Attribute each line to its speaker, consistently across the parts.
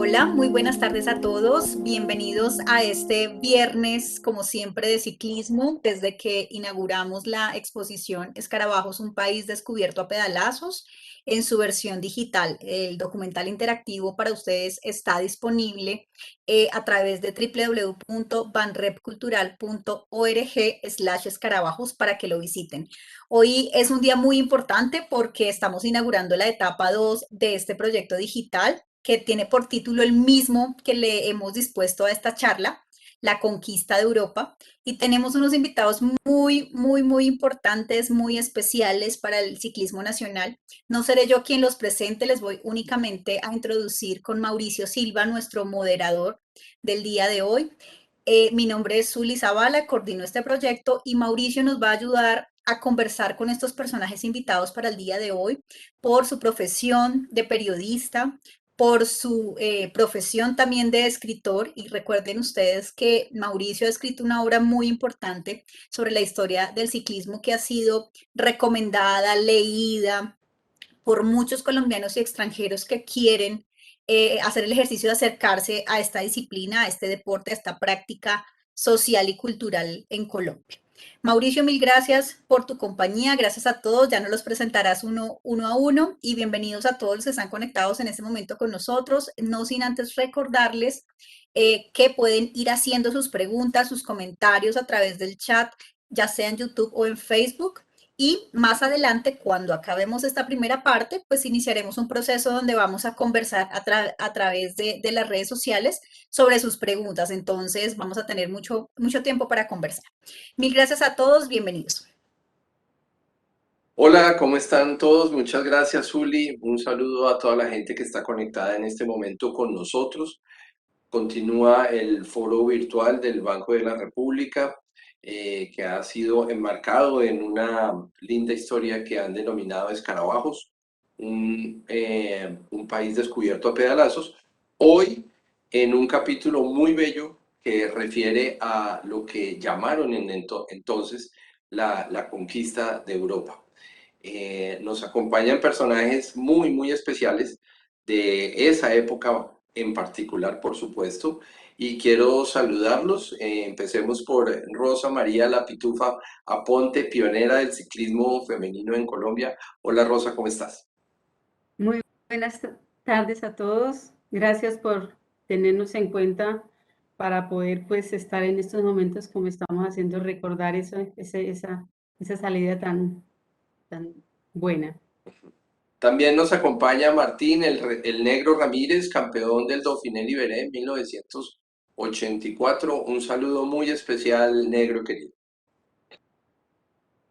Speaker 1: Hola, muy buenas tardes a todos. Bienvenidos a este viernes, como siempre, de ciclismo, desde que inauguramos la exposición Escarabajos, un país descubierto a pedalazos, en su versión digital. El documental interactivo para ustedes está disponible a través de www.banrepcultural.org/escarabajos para que lo visiten. Hoy es un día muy importante porque estamos inaugurando la etapa 2 de este proyecto digital que tiene por título el mismo que le hemos dispuesto a esta charla, La conquista de Europa. Y tenemos unos invitados muy importantes, muy especiales para el ciclismo nacional. No seré yo quien los presente, les voy únicamente a introducir con Mauricio Silva, nuestro moderador del día de hoy. Mi nombre es Zuli Zavala, coordino este proyecto y Mauricio nos va a ayudar a conversar con estos personajes invitados para el día de hoy por su profesión de periodista, por su profesión también de escritor. Y recuerden ustedes que Mauricio ha escrito una obra muy importante sobre la historia del ciclismo que ha sido recomendada, leída por muchos colombianos y extranjeros que quieren hacer el ejercicio de acercarse a esta disciplina, a este deporte, a esta práctica social y cultural en Colombia. Mauricio, mil gracias por tu compañía, gracias a todos, ya nos los presentarás uno a uno y bienvenidos a todos los que están conectados en este momento con nosotros, no sin antes recordarles que pueden ir haciendo sus preguntas, sus comentarios a través del chat, ya sea en YouTube o en Facebook. Y más adelante, cuando acabemos esta primera parte, pues iniciaremos un proceso donde vamos a conversar a través de las redes sociales sobre sus preguntas. Entonces, vamos a tener mucho tiempo para conversar. Mil gracias a todos, bienvenidos.
Speaker 2: Hola, ¿cómo están todos? Muchas gracias, Zuli. Un saludo a toda la gente que está conectada en este momento con nosotros. Continúa el foro virtual del Banco de la República, que ha sido enmarcado en una linda historia que han denominado Escarabajos, un país descubierto a pedalazos. Hoy, en un capítulo muy bello que refiere a lo que llamaron entonces la conquista de Europa. Nos acompañan personajes muy especiales de esa época en particular, por supuesto, y quiero saludarlos. Empecemos por Rosa María La Pitufa Aponte, pionera del ciclismo femenino en Colombia. Hola Rosa, ¿cómo estás?
Speaker 3: Muy buenas tardes a todos. Gracias por tenernos en cuenta para poder pues estar en estos momentos como estamos haciendo, recordar esa salida tan buena.
Speaker 2: También nos acompaña Martín, el Negro Ramírez, campeón del Dauphiné Libéré en 1984. Un saludo muy especial, Negro querido.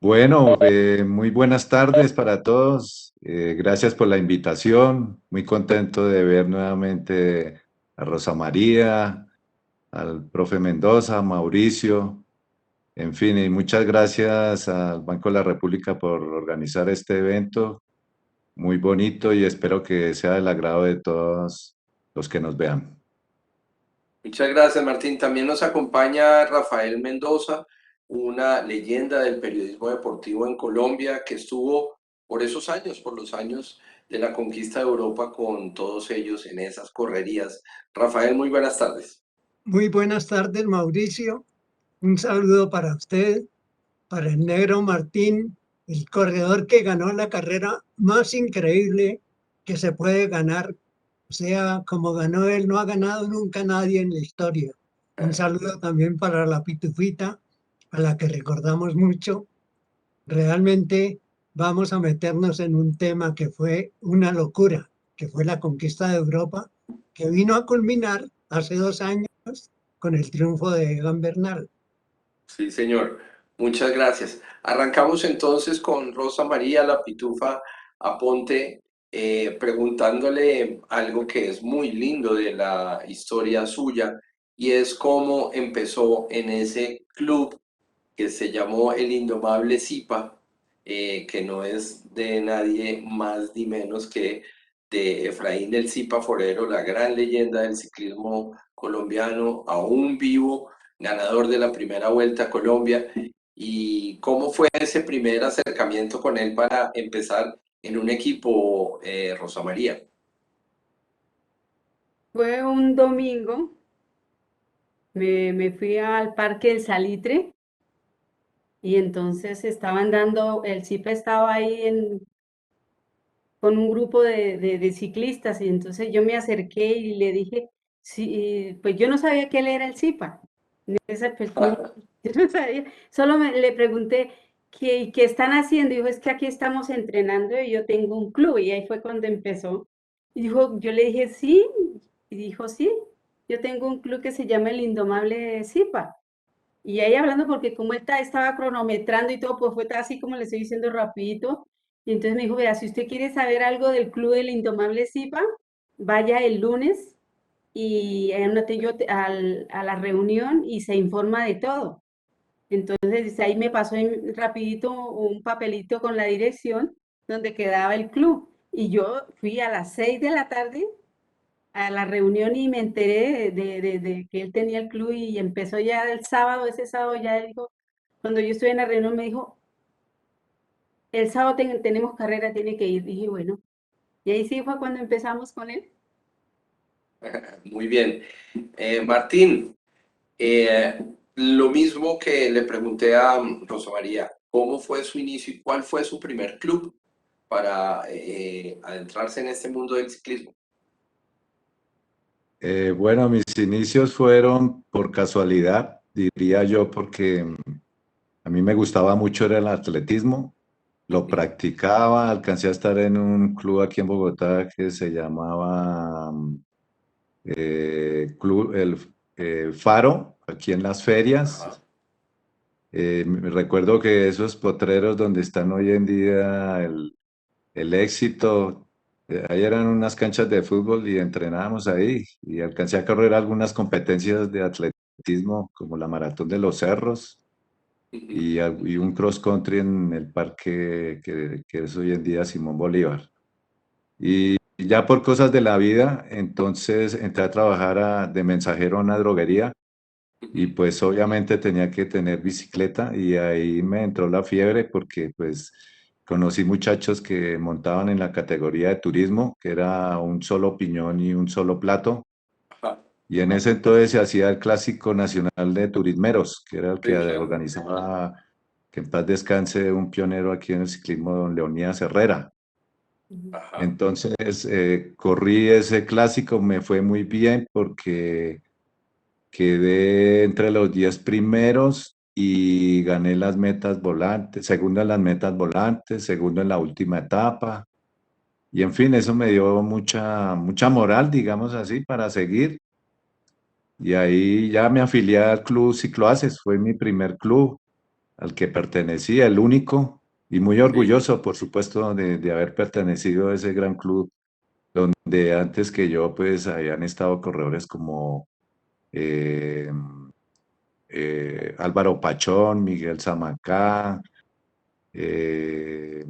Speaker 4: Bueno, muy buenas tardes para todos. Gracias por la invitación. Muy contento de ver nuevamente a Rosa María, al profe Mendoza, a Mauricio, en fin, y muchas gracias al Banco de la República por organizar este evento muy bonito y espero que sea del agrado de todos los que nos vean.
Speaker 2: Muchas gracias, Martín. También nos acompaña Rafael Mendoza, una leyenda del periodismo deportivo en Colombia que estuvo por esos años, por los años de la conquista de Europa con todos ellos en esas correrías. Rafael, muy buenas tardes.
Speaker 5: Muy buenas tardes, Mauricio. Un saludo para usted, para el Negro Martín, el corredor que ganó la carrera más increíble que se puede ganar. O sea, como ganó él, no ha ganado nunca nadie en la historia. Un saludo también para la Pitufita, a la que recordamos mucho. Realmente vamos a meternos en un tema que fue una locura, que fue la conquista de Europa, que vino a culminar hace 2 años con el triunfo de Egan Bernal.
Speaker 2: Sí, señor. Muchas gracias. Arrancamos entonces con Rosa María La Pitufa Aponte, preguntándole algo que es muy lindo de la historia suya y es cómo empezó en ese club que se llamó el Indomable Zipa, que no es de nadie más ni menos que de Efraín del Zipa Forero, la gran leyenda del ciclismo colombiano, aún vivo, ganador de la primera Vuelta a Colombia. ¿Y cómo fue ese primer acercamiento con él para empezar en un equipo, Rosa María?
Speaker 3: Fue un domingo, me fui al Parque del Salitre y entonces estaban dando, el CIPA estaba ahí con un grupo de ciclistas y entonces yo me acerqué y le dije, sí, pues yo no sabía que él era el CIPA. Pues, no, yo no sabía, solo le pregunté, ¿qué están haciendo? Y dijo, es que aquí estamos entrenando y yo tengo un club. Y ahí fue cuando empezó. Y dijo, yo le dije, sí. Y dijo, sí, yo tengo un club que se llama el Indomable Zipa. Y ahí hablando, porque como él estaba cronometrando y todo, pues fue así como le estoy diciendo rapidito. Y entonces me dijo, vea, si usted quiere saber algo del club del Indomable Zipa, vaya el lunes y anoté yo a la reunión y se informa de todo. Entonces ahí me pasó rapidito un papelito con la dirección donde quedaba el club. Y yo fui a las 6 de la tarde a la reunión y me enteré de que él tenía el club y empezó ya el sábado, ese sábado ya dijo, cuando yo estuve en la reunión me dijo, el sábado tenemos carrera, tiene que ir. Dije, bueno, y ahí sí fue cuando empezamos con él.
Speaker 2: Muy bien. Martín, lo mismo que le pregunté a Rosa María, ¿cómo fue su inicio y cuál fue su primer club para adentrarse en este mundo del ciclismo?
Speaker 4: Bueno, mis inicios fueron por casualidad, diría yo, porque a mí me gustaba mucho era el atletismo, lo practicaba, alcancé a estar en un club aquí en Bogotá que se llamaba Club el Faro, aquí en las ferias.
Speaker 2: Ajá.
Speaker 4: Me recuerdo que esos potreros donde están hoy en día el Éxito, ahí eran unas canchas de fútbol y entrenábamos ahí y alcancé a correr algunas competencias de atletismo como la Maratón de los Cerros
Speaker 2: Ujú.
Speaker 4: y un cross country en el parque que es hoy en día Simón Bolívar. Y ya por cosas de la vida, entonces entré a trabajar de mensajero en una droguería y
Speaker 2: Ujú.
Speaker 4: pues obviamente tenía que tener bicicleta y ahí me entró la fiebre porque pues conocí muchachos que montaban en la categoría de turismo, que era un solo piñón y un solo plato.
Speaker 2: Ajá.
Speaker 4: Y en ese entonces se hacía el Clásico Nacional de Turismeros, que era el que
Speaker 2: Sí, claro.
Speaker 4: organizaba, que en paz descanse, un pionero aquí en el ciclismo, don Leonidas Herrera.
Speaker 2: Ajá.
Speaker 4: Entonces corrí ese clásico, me fue muy bien porque quedé entre los 10 primeros y gané las metas volantes, segundo en las metas volantes, segundo en la última etapa. Y en fin, eso me dio mucha moral, digamos así, para seguir. Y ahí ya me afilié al Club Cicloaces, fue mi primer club al que pertenecía, el único, y muy
Speaker 2: Sí.
Speaker 4: orgulloso, por supuesto, de haber pertenecido a ese gran club, donde antes que yo, pues, habían estado corredores como eh, Álvaro Pachón, Miguel Zamacá, eh,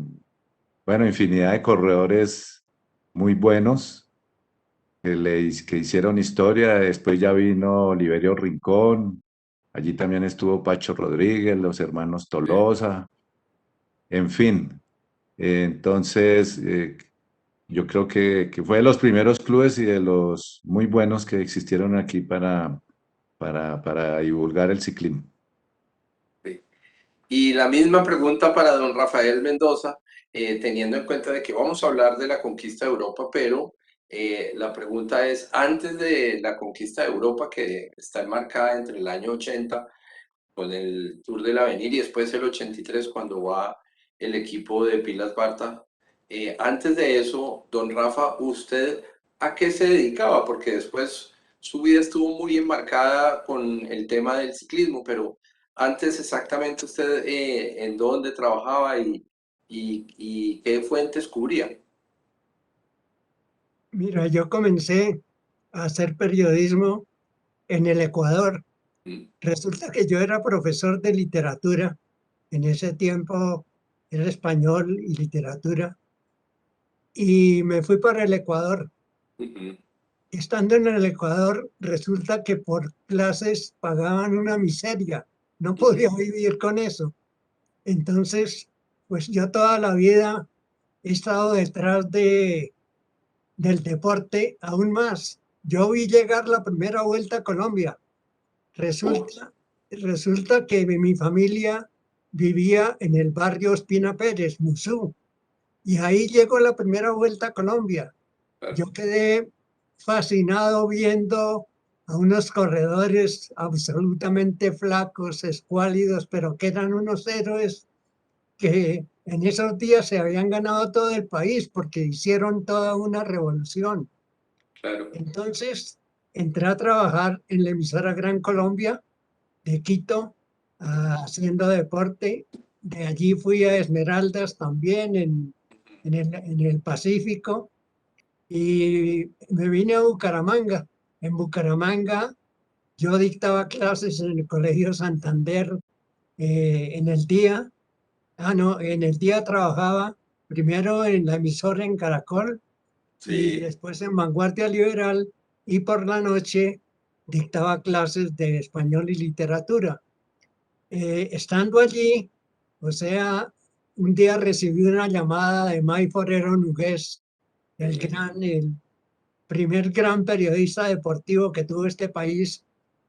Speaker 4: bueno, infinidad de corredores muy buenos que hicieron historia. Después ya vino Oliverio Rincón, allí también estuvo Pacho Rodríguez, los hermanos
Speaker 2: Sí.
Speaker 4: Tolosa, en fin. Entonces, yo creo que fue de los primeros clubes y de los muy buenos que existieron aquí para divulgar el ciclismo.
Speaker 2: Sí. Y la misma pregunta para don Rafael Mendoza, teniendo en cuenta de que vamos a hablar de la conquista de Europa, pero la pregunta es, antes de la conquista de Europa, que está enmarcada entre el año 80 con el Tour del Avenir y después el 83 cuando va el equipo de Pilas Barta, antes de eso, don Rafa, ¿usted a qué se dedicaba? Porque después su vida estuvo muy enmarcada con el tema del ciclismo, pero antes exactamente usted en dónde trabajaba y qué fuentes cubría.
Speaker 5: Mira, yo comencé a hacer periodismo en el Ecuador.
Speaker 2: Mm.
Speaker 5: Resulta que yo era profesor de literatura. En ese tiempo era español y literatura. Y me fui para el Ecuador.
Speaker 2: Ujú.
Speaker 5: Estando en el Ecuador, resulta que por clases pagaban una miseria. No podía
Speaker 2: Ujú.
Speaker 5: vivir con eso. Entonces, pues yo toda la vida he estado detrás del deporte, aún más yo vi llegar la primera vuelta a Colombia.
Speaker 2: Oh,
Speaker 5: Resulta que mi familia vivía en el barrio Ospina Pérez, Musú, y ahí llegó la primera vuelta a Colombia.
Speaker 2: claro,
Speaker 5: Yo quedé fascinado viendo a unos corredores absolutamente flacos, escuálidos, pero que eran unos héroes que en esos días se habían ganado todo el país porque hicieron toda una revolución.
Speaker 2: claro.
Speaker 5: Entonces entré a trabajar en la emisora Gran Colombia de Quito, haciendo deporte. De allí fui a Esmeraldas también en el Pacífico y me vine a Bucaramanga. En Bucaramanga yo dictaba clases en el Colegio Santander en el día. No, en el día trabajaba primero en la emisora en Caracol y
Speaker 2: Sí,
Speaker 5: después en Vanguardia Liberal y por la noche dictaba clases de español y literatura. Estando allí, o sea, un día recibí una llamada de May Forero Nugués,
Speaker 2: sí.
Speaker 5: el primer gran periodista deportivo que tuvo este país,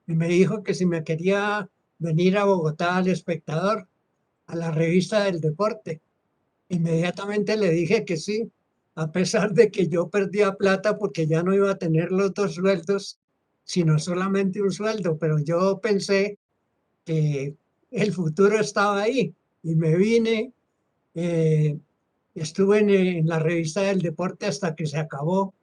Speaker 5: y me dijo que si me quería venir a Bogotá al Espectador, a la revista del deporte. Inmediatamente le dije que sí, a pesar de que yo perdía plata porque ya no iba a tener los dos sueldos, sino solamente un sueldo, pero yo pensé que el futuro estaba ahí y me vine, eh, estuve en la revista del deporte hasta que se acabó.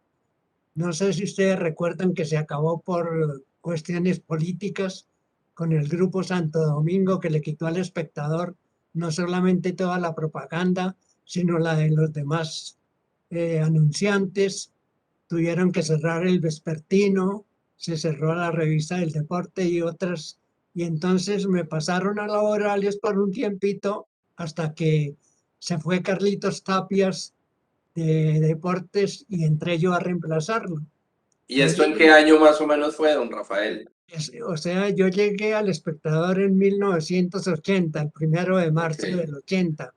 Speaker 5: No sé si ustedes recuerdan que se acabó por cuestiones políticas con el grupo Santo Domingo que le quitó al espectador no solamente toda la propaganda, sino la de los demás anunciantes. Tuvieron que cerrar el vespertino, se cerró la revista del deporte y otras. Y entonces me pasaron a laborales por un tiempito hasta que se fue Carlitos Tapias de deportes y entré yo a reemplazarlo.
Speaker 2: ¿Y
Speaker 5: Y
Speaker 2: esto en qué
Speaker 5: ahí,
Speaker 2: año más o menos fue, don Rafael?
Speaker 5: o sea, yo llegué al espectador en 1980, el 1 de marzo
Speaker 2: Ok,
Speaker 5: del 80.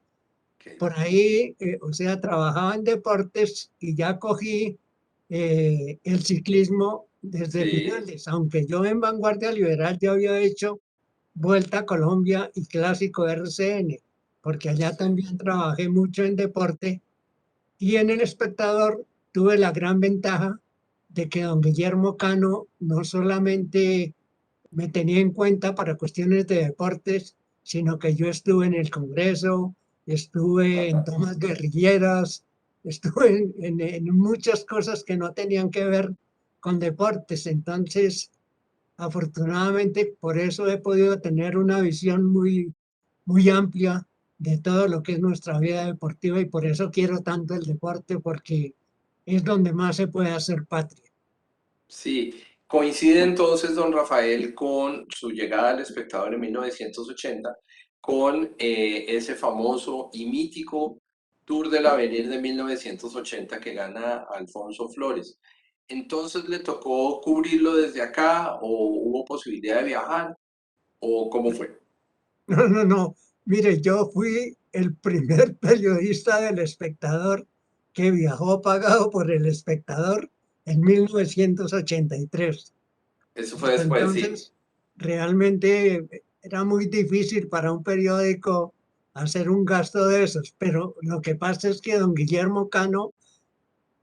Speaker 2: ok.
Speaker 5: Por ahí, o sea, trabajaba en deportes y ya cogí el ciclismo desde
Speaker 2: Sí,
Speaker 5: finales, aunque yo en Vanguardia Liberal ya había hecho Vuelta a Colombia y Clásico RCN, porque allá
Speaker 2: sí.
Speaker 5: también trabajé mucho en deporte. Y en El Espectador tuve la gran ventaja de que don Guillermo Cano no solamente me tenía en cuenta para cuestiones de deportes, sino que yo estuve en el Congreso, estuve en tomas guerrilleras, estuve en muchas cosas que no tenían que ver con deportes. Entonces, afortunadamente, por eso he podido tener una visión muy amplia de todo lo que es nuestra vida deportiva y por eso quiero tanto el deporte porque es donde más se puede hacer patria.
Speaker 2: Sí, coincide entonces don Rafael con su llegada al espectador en 1980, con ese famoso y mítico Tour del Avenir de 1980 que gana Alfonso Flores. Entonces, ¿le tocó cubrirlo desde acá o hubo posibilidad de viajar o cómo fue?
Speaker 5: No, no, no. Mire, yo fui el primer periodista del Espectador que viajó pagado por el Espectador en 1983.
Speaker 2: Eso fue
Speaker 5: Hasta
Speaker 2: después, sí.
Speaker 5: entonces, realmente era muy difícil para un periódico hacer un gasto de esos, pero lo que pasa es que don Guillermo Cano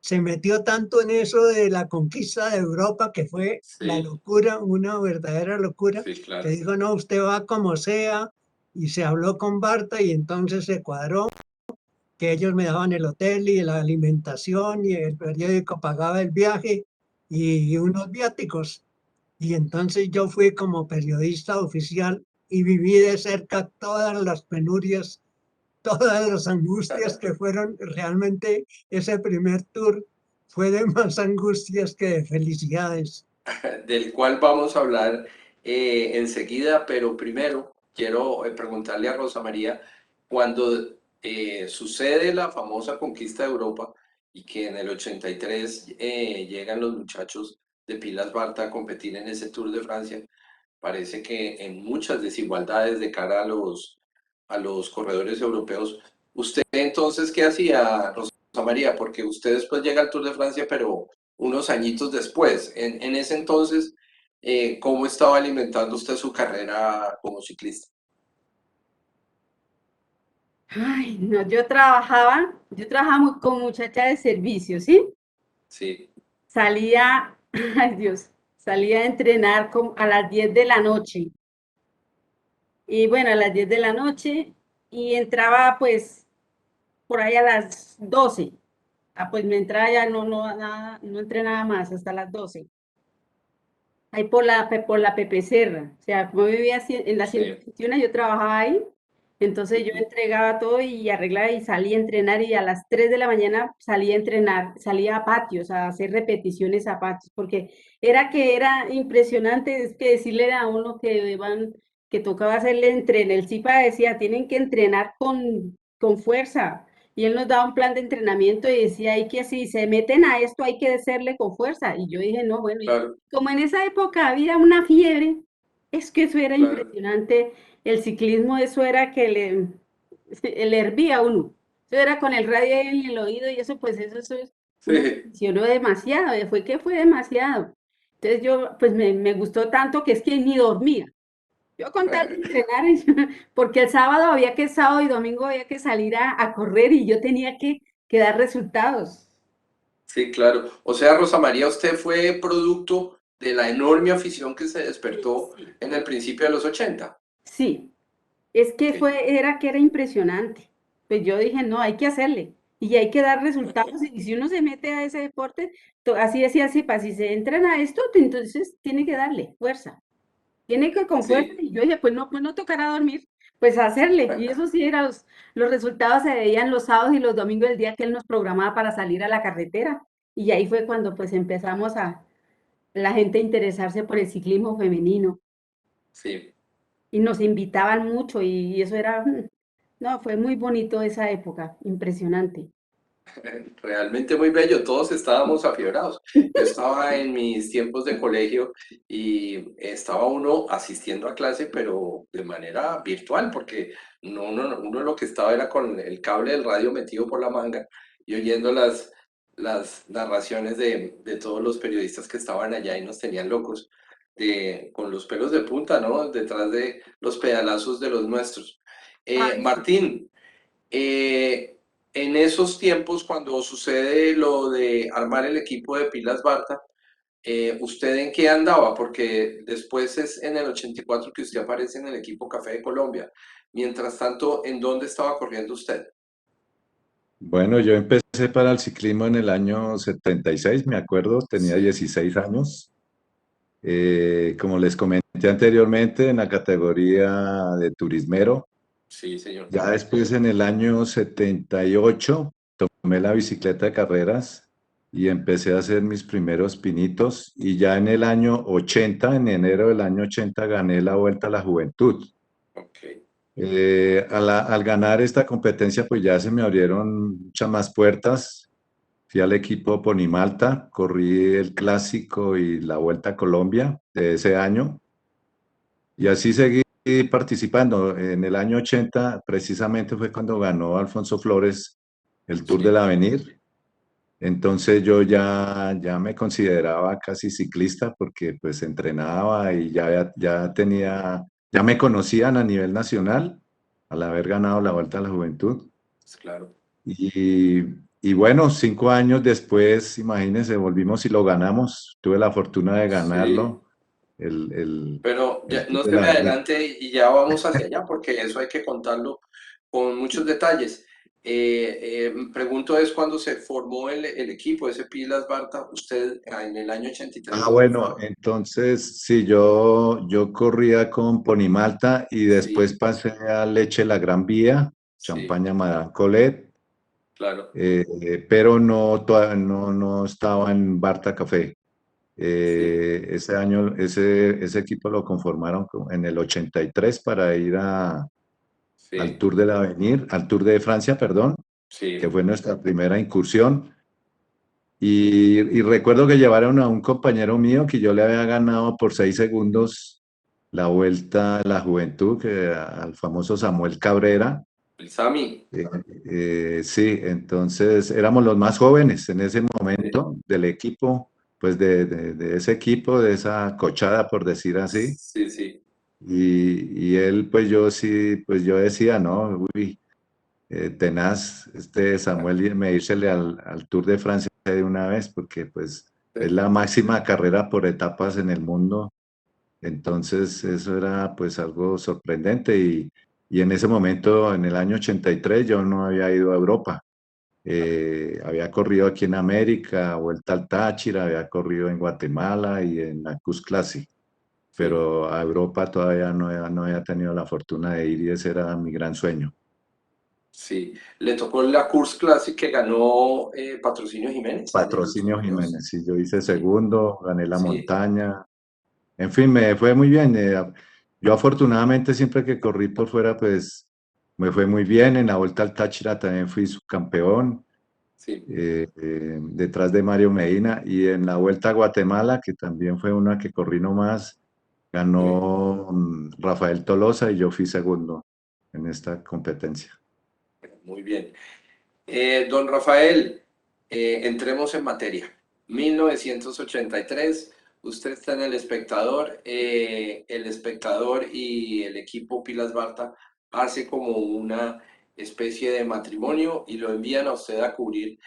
Speaker 5: se metió tanto en eso de la conquista de Europa que fue la
Speaker 2: Sí,
Speaker 5: locura, una verdadera locura,
Speaker 2: sí,
Speaker 5: que
Speaker 2: claro.
Speaker 5: dijo, no, usted va como sea, y se habló con Barta y entonces se cuadró que ellos me daban el hotel y la alimentación y el periódico pagaba el viaje y unos viáticos. Y entonces yo fui como periodista oficial y viví de cerca todas las penurias, todas las angustias que fueron realmente ese primer tour fue de más angustias que de felicidades.
Speaker 2: Del cual vamos a hablar enseguida, pero primero quiero preguntarle a Rosa María, cuando sucede la famosa conquista de Europa y que en el 83 llegan los muchachos de Pilas Barta a competir en ese Tour de Francia, parece que en muchas desigualdades de cara a los corredores europeos. ¿Usted entonces qué hacía, Rosa María? Porque usted después llega al Tour de Francia, pero unos añitos después. En ese entonces, ¿cómo estaba alimentando usted su carrera como ciclista?
Speaker 3: Ay, no, con muchacha de servicio, ¿sí?
Speaker 2: Sí,
Speaker 3: Salía, ay Dios, salía a entrenar a las 10 de la noche. Y bueno, a las 10 de la noche y entraba pues por ahí a las 12. Ah, pues me entraba ya, no entré nada más hasta las 12. Ahí por la Pepe Serra. O sea, como vivía en la
Speaker 2: sí.
Speaker 3: 121, yo trabajaba ahí. Entonces yo
Speaker 2: Ujú.
Speaker 3: entregaba todo y arreglaba y salía a entrenar y a las 3 de la mañana salía a entrenar, salía a patios, a hacer repeticiones a patios, porque era impresionante, es que decirle a uno que tocaba hacerle el CIPA decía, tienen que entrenar con fuerza. Y él nos daba un plan de entrenamiento y decía, hay que si se meten a esto hay que hacerle con fuerza. Y yo dije, no, bueno, y
Speaker 2: Claro,
Speaker 3: como en esa época había una fiebre, es que eso era
Speaker 2: claro.
Speaker 3: impresionante. El ciclismo, eso era que le hervía a uno. Eso era con el radio en el oído y eso, pues uno se
Speaker 2: Sí.
Speaker 3: aficionó demasiado, fue demasiado. Entonces yo, pues me gustó tanto que es que ni dormía. Yo con tal de entrenar, porque el sábado y domingo había que salir a correr y yo tenía que dar resultados.
Speaker 2: Sí, claro. O sea, Rosa María, usted fue producto de la enorme afición que se despertó
Speaker 3: Sí,
Speaker 2: en el principio de los 80.
Speaker 3: sí, es que
Speaker 2: Ok.
Speaker 3: era impresionante. Pues yo dije, no, hay que hacerle y hay que dar resultados. Y si uno se mete a ese deporte, así decía Zipa, si se entran a esto, entonces tiene que darle fuerza. Tiene que con fuerza.
Speaker 2: Sí,
Speaker 3: Y yo dije, pues no tocará dormir, pues hacerle. Y eso sí, los resultados se veían los sábados y los domingos del día que él nos programaba para salir a la carretera. Y ahí fue cuando pues empezamos la gente a interesarse por el ciclismo femenino
Speaker 2: sí.
Speaker 3: y nos invitaban mucho y eso era, no, fue muy bonito esa época, impresionante.
Speaker 2: Realmente muy bello, todos estábamos afiebrados. Yo estaba en mis tiempos de colegio y estaba uno asistiendo a clase, pero de manera virtual, porque uno lo que estaba era con el cable del radio metido por la manga y oyendo las narraciones de todos los periodistas que estaban allá y nos tenían locos, con los pelos de punta, ¿no? Detrás de los pedalazos de los nuestros.
Speaker 3: Ay, sí.
Speaker 2: Martín. En esos tiempos, cuando sucede lo de armar el equipo de Pilas Barta, ¿usted en qué andaba? Porque después es en el 84 que usted aparece en el equipo Café de Colombia. Mientras tanto, ¿en dónde estaba corriendo usted?
Speaker 4: Bueno, yo empecé para el ciclismo en el año 76, me acuerdo, tenía
Speaker 2: Sí,
Speaker 4: 16 años. Como les comenté anteriormente, en la categoría de turismero.
Speaker 2: sí, señor.
Speaker 4: Ya después, en el año 78, tomé la bicicleta de carreras y empecé a hacer mis primeros pinitos. Y ya en el año 80, en enero del año 80, gané la Vuelta a la Juventud.
Speaker 2: Ok,
Speaker 4: Al ganar esta competencia, pues ya se me abrieron muchas más puertas. Fui al equipo Ponimalta, corrí el Clásico y la Vuelta a Colombia de ese año. Y así seguí participando. En el año 80, precisamente, fue cuando ganó Alfonso Flores el Tour del
Speaker 2: sí,
Speaker 4: Avenir. Entonces yo ya me consideraba casi ciclista porque pues entrenaba y ya me conocían a nivel nacional al haber ganado la Vuelta a la Juventud.
Speaker 2: pues claro.
Speaker 4: Y, y bueno, 5 años después, imagínense, volvimos y lo ganamos. Tuve la fortuna de
Speaker 2: Sí,
Speaker 4: ganarlo, el,
Speaker 2: pero ya,
Speaker 4: el Tour
Speaker 2: no
Speaker 4: de
Speaker 2: se me
Speaker 4: la Avenir.
Speaker 2: adelante y ya vamos hacia allá, porque eso hay que contarlo con muchos detalles. Pregunto es cuando se formó el equipo, ese Pilas Barta, usted en el año 83,
Speaker 4: Ah,
Speaker 2: ¿dónde estaba?
Speaker 4: bueno, entonces sí, yo corría con Ponimalta y después
Speaker 2: Sí,
Speaker 4: pasé a Leche La Gran Vía,
Speaker 2: sí,
Speaker 4: Champaña Madame Colette,
Speaker 2: claro,
Speaker 4: pero no estaba en Barta Café.
Speaker 2: sí,
Speaker 4: Ese año, ese equipo lo conformaron en el 83 para ir al
Speaker 2: sí,
Speaker 4: Tour del Avenir, al Tour de Francia, perdón, que
Speaker 2: sí,
Speaker 4: fue nuestra primera incursión. Y recuerdo que llevaron a un compañero mío que yo le había ganado por 6 segundos la Vuelta a la Juventud, al famoso Samuel Cabrera.
Speaker 2: El Sami.
Speaker 4: Sí, entonces éramos los más jóvenes en ese momento del equipo, pues de ese equipo, de esa cochada, por decir así.
Speaker 2: Sí, sí,
Speaker 4: Y él, pues yo sí, pues yo decía, no, uy, tenaz, este Samuel medírsele al Tour de Francia de una vez, porque pues es
Speaker 2: sí.
Speaker 4: la máxima carrera por etapas en el mundo. Entonces eso era pues algo sorprendente y en ese momento, en el año 83, yo no había ido a Europa. Había corrido aquí en América, Vuelta al Táchira, había corrido en Guatemala y en la Cus Classic,
Speaker 2: Sí.
Speaker 4: pero a Europa todavía no había tenido la fortuna de ir y ese era mi gran sueño.
Speaker 2: Sí, le tocó la Course Classic que ganó Patrocinio Jiménez en el
Speaker 4: Patrocinio
Speaker 2: 82.
Speaker 4: Jiménez, sí, yo hice
Speaker 2: Sí,
Speaker 4: segundo, gané la
Speaker 2: sí,
Speaker 4: montaña, en fin, me fue muy bien. Yo afortunadamente siempre que corrí por fuera, pues me fue muy bien. En la Vuelta al Táchira también fui subcampeón,
Speaker 2: sí,
Speaker 4: detrás de Mario Medina. Y en la Vuelta a Guatemala, que también fue una que corrí nomás,
Speaker 2: sí,
Speaker 4: ganó Rafael Tolosa y yo fui segundo en esta competencia.
Speaker 2: muy bien. Don Rafael, entremos en materia. 1983, usted está en El Espectador y el equipo Pilas Barta hace como una especie de matrimonio y lo envían a usted a cubrir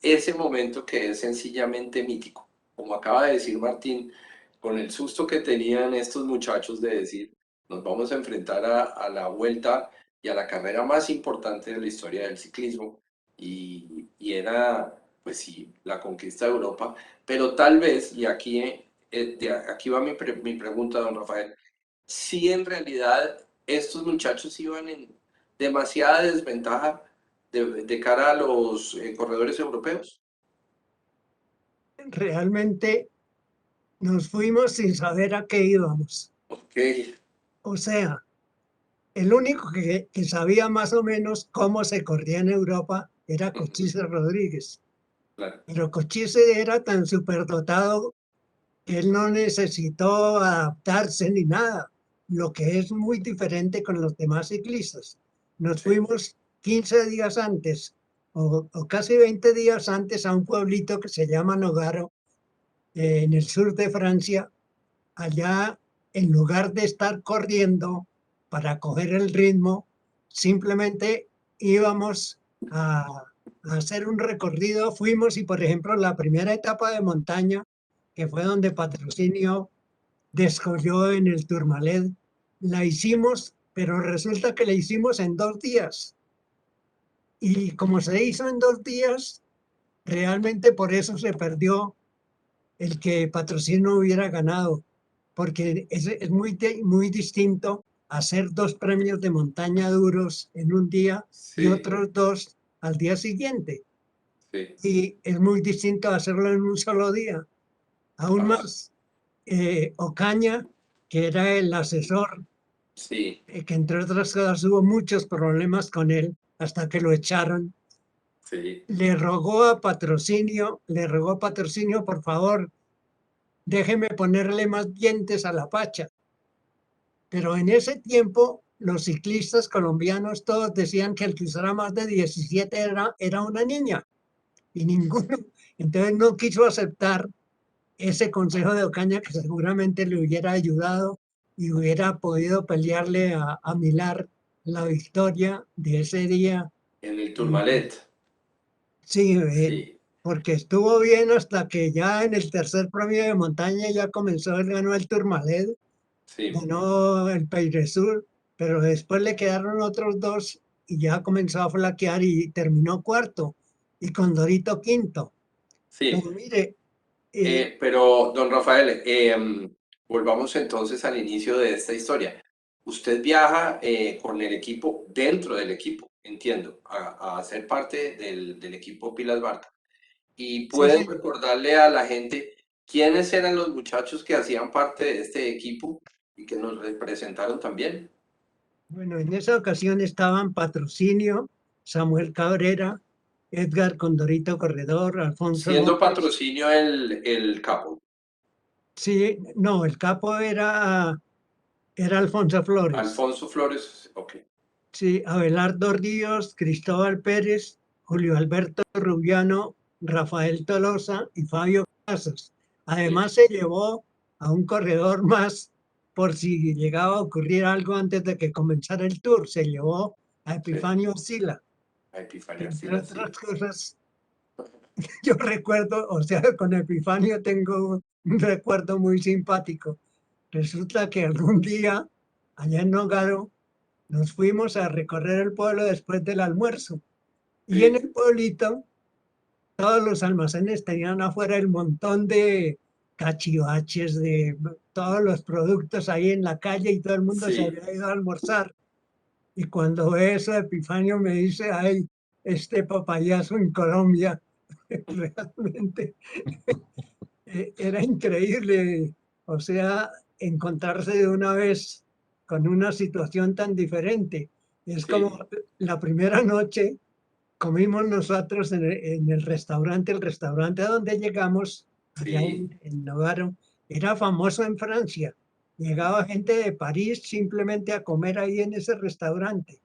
Speaker 2: ese momento que es sencillamente mítico. Como acaba de decir Martín, con el susto que tenían estos muchachos de decir, nos vamos a enfrentar a la vuelta y a la carrera más importante de la historia del ciclismo, y era, pues sí, la conquista de Europa, pero tal vez, y aquí, aquí va mi pregunta, don Rafael, si en realidad estos muchachos iban en demasiada desventaja de cara a los corredores europeos.
Speaker 5: Realmente nos fuimos sin saber a qué íbamos.
Speaker 2: Ok,
Speaker 5: O sea, el único que sabía más o menos cómo se corría en Europa era Cochise Rodríguez.
Speaker 2: claro,
Speaker 5: Pero Cochise era tan superdotado que él no necesitó adaptarse ni nada, lo que es muy diferente con los demás ciclistas. Nos
Speaker 2: sí,
Speaker 5: fuimos 15 días antes o casi 20 días antes a un pueblito que se llama Nogaro, en el sur de Francia. Allá, en lugar de estar corriendo para coger el ritmo, simplemente íbamos a hacer un recorrido. Fuimos y, por ejemplo, la primera etapa de montaña, que fue donde Patrocinio descolló en el Tourmalet, la hicimos, pero resulta que la hicimos en 2 días. Y como se hizo en 2 días, realmente por eso se perdió el que Patrocinio hubiera ganado, porque es muy distinto hacer 2 premios de montaña duros en un día y
Speaker 2: sí,
Speaker 5: otros 2 al día siguiente.
Speaker 2: sí,
Speaker 5: Y es muy distinto hacerlo en un solo día. Aún
Speaker 2: vamos,
Speaker 5: más, Ocaña, que era el asesor,
Speaker 2: sí,
Speaker 5: que entre otras cosas hubo muchos problemas con él hasta que lo echaron,
Speaker 2: sí,
Speaker 5: le rogó a Patrocinio, por favor, déjeme ponerle más dientes a la pacha. Pero en ese tiempo, los ciclistas colombianos todos decían que el que usara más de 17 era una niña y ninguno. Entonces no quiso aceptar ese consejo de Ocaña que seguramente le hubiera ayudado y hubiera podido pelearle a Milar la victoria de ese día.
Speaker 2: en el
Speaker 5: Y
Speaker 2: Tourmalet,
Speaker 5: sí,
Speaker 2: sí,
Speaker 5: porque estuvo bien hasta que ya en el tercer premio de montaña ya comenzó, él ganó el Tourmalet,
Speaker 2: sí,
Speaker 5: ganó el Sur, pero después le quedaron otros dos y ya comenzó a flaquear y terminó cuarto y Condorito quinto.
Speaker 2: sí.
Speaker 5: Pero mire, eh,
Speaker 2: Pero, don Rafael, volvamos entonces al inicio de esta historia. Usted viaja con el equipo, dentro del equipo, entiendo, a ser parte del equipo Pilas Barta. Y
Speaker 5: sí,
Speaker 2: pueden
Speaker 5: señor.
Speaker 2: recordarle a la gente quiénes eran los muchachos que hacían parte de este equipo y que nos representaron también.
Speaker 5: Bueno, en esa ocasión estaban Patrocinio, Samuel Cabrera, Edgar Condorito Corredor, Alfonso
Speaker 2: Siendo
Speaker 5: López.
Speaker 2: Patrocinio el capo,
Speaker 5: Sí, no, el capo era Alfonso Flores.
Speaker 2: Alfonso Flores, ok,
Speaker 5: Sí, Abelardo Ríos, Cristóbal Pérez, Julio Alberto Rubiano, Rafael Tolosa y Fabio Casas.
Speaker 2: Sí,
Speaker 5: Además se llevó a un corredor más por si llegaba a ocurrir algo antes de que comenzara el tour. Se llevó a
Speaker 2: sí.
Speaker 5: Epifanio Sila.
Speaker 2: A Epifanio
Speaker 5: Entre
Speaker 2: Arcila, sí.
Speaker 5: otras cosas, yo recuerdo, o sea, con Epifanio tengo un recuerdo muy simpático. Resulta que algún día, allá en Nogaro, nos fuimos a recorrer el pueblo después del almuerzo. Y en
Speaker 2: Sí,
Speaker 5: el pueblito, todos los almacenes tenían afuera el montón de cachivaches, de todos los productos ahí en la calle y todo el mundo se
Speaker 2: sí.
Speaker 5: había ido a almorzar. Y cuando ve eso, Epifanio me dice, ay, este papayazo en Colombia, realmente era increíble. O sea, encontrarse de una vez con una situación tan diferente. Es como
Speaker 2: Sí,
Speaker 5: la primera noche comimos nosotros el restaurante a donde llegamos, allá
Speaker 2: sí,
Speaker 5: en Novaro, era famoso en Francia. Llegaba gente de París simplemente a comer ahí en ese restaurante.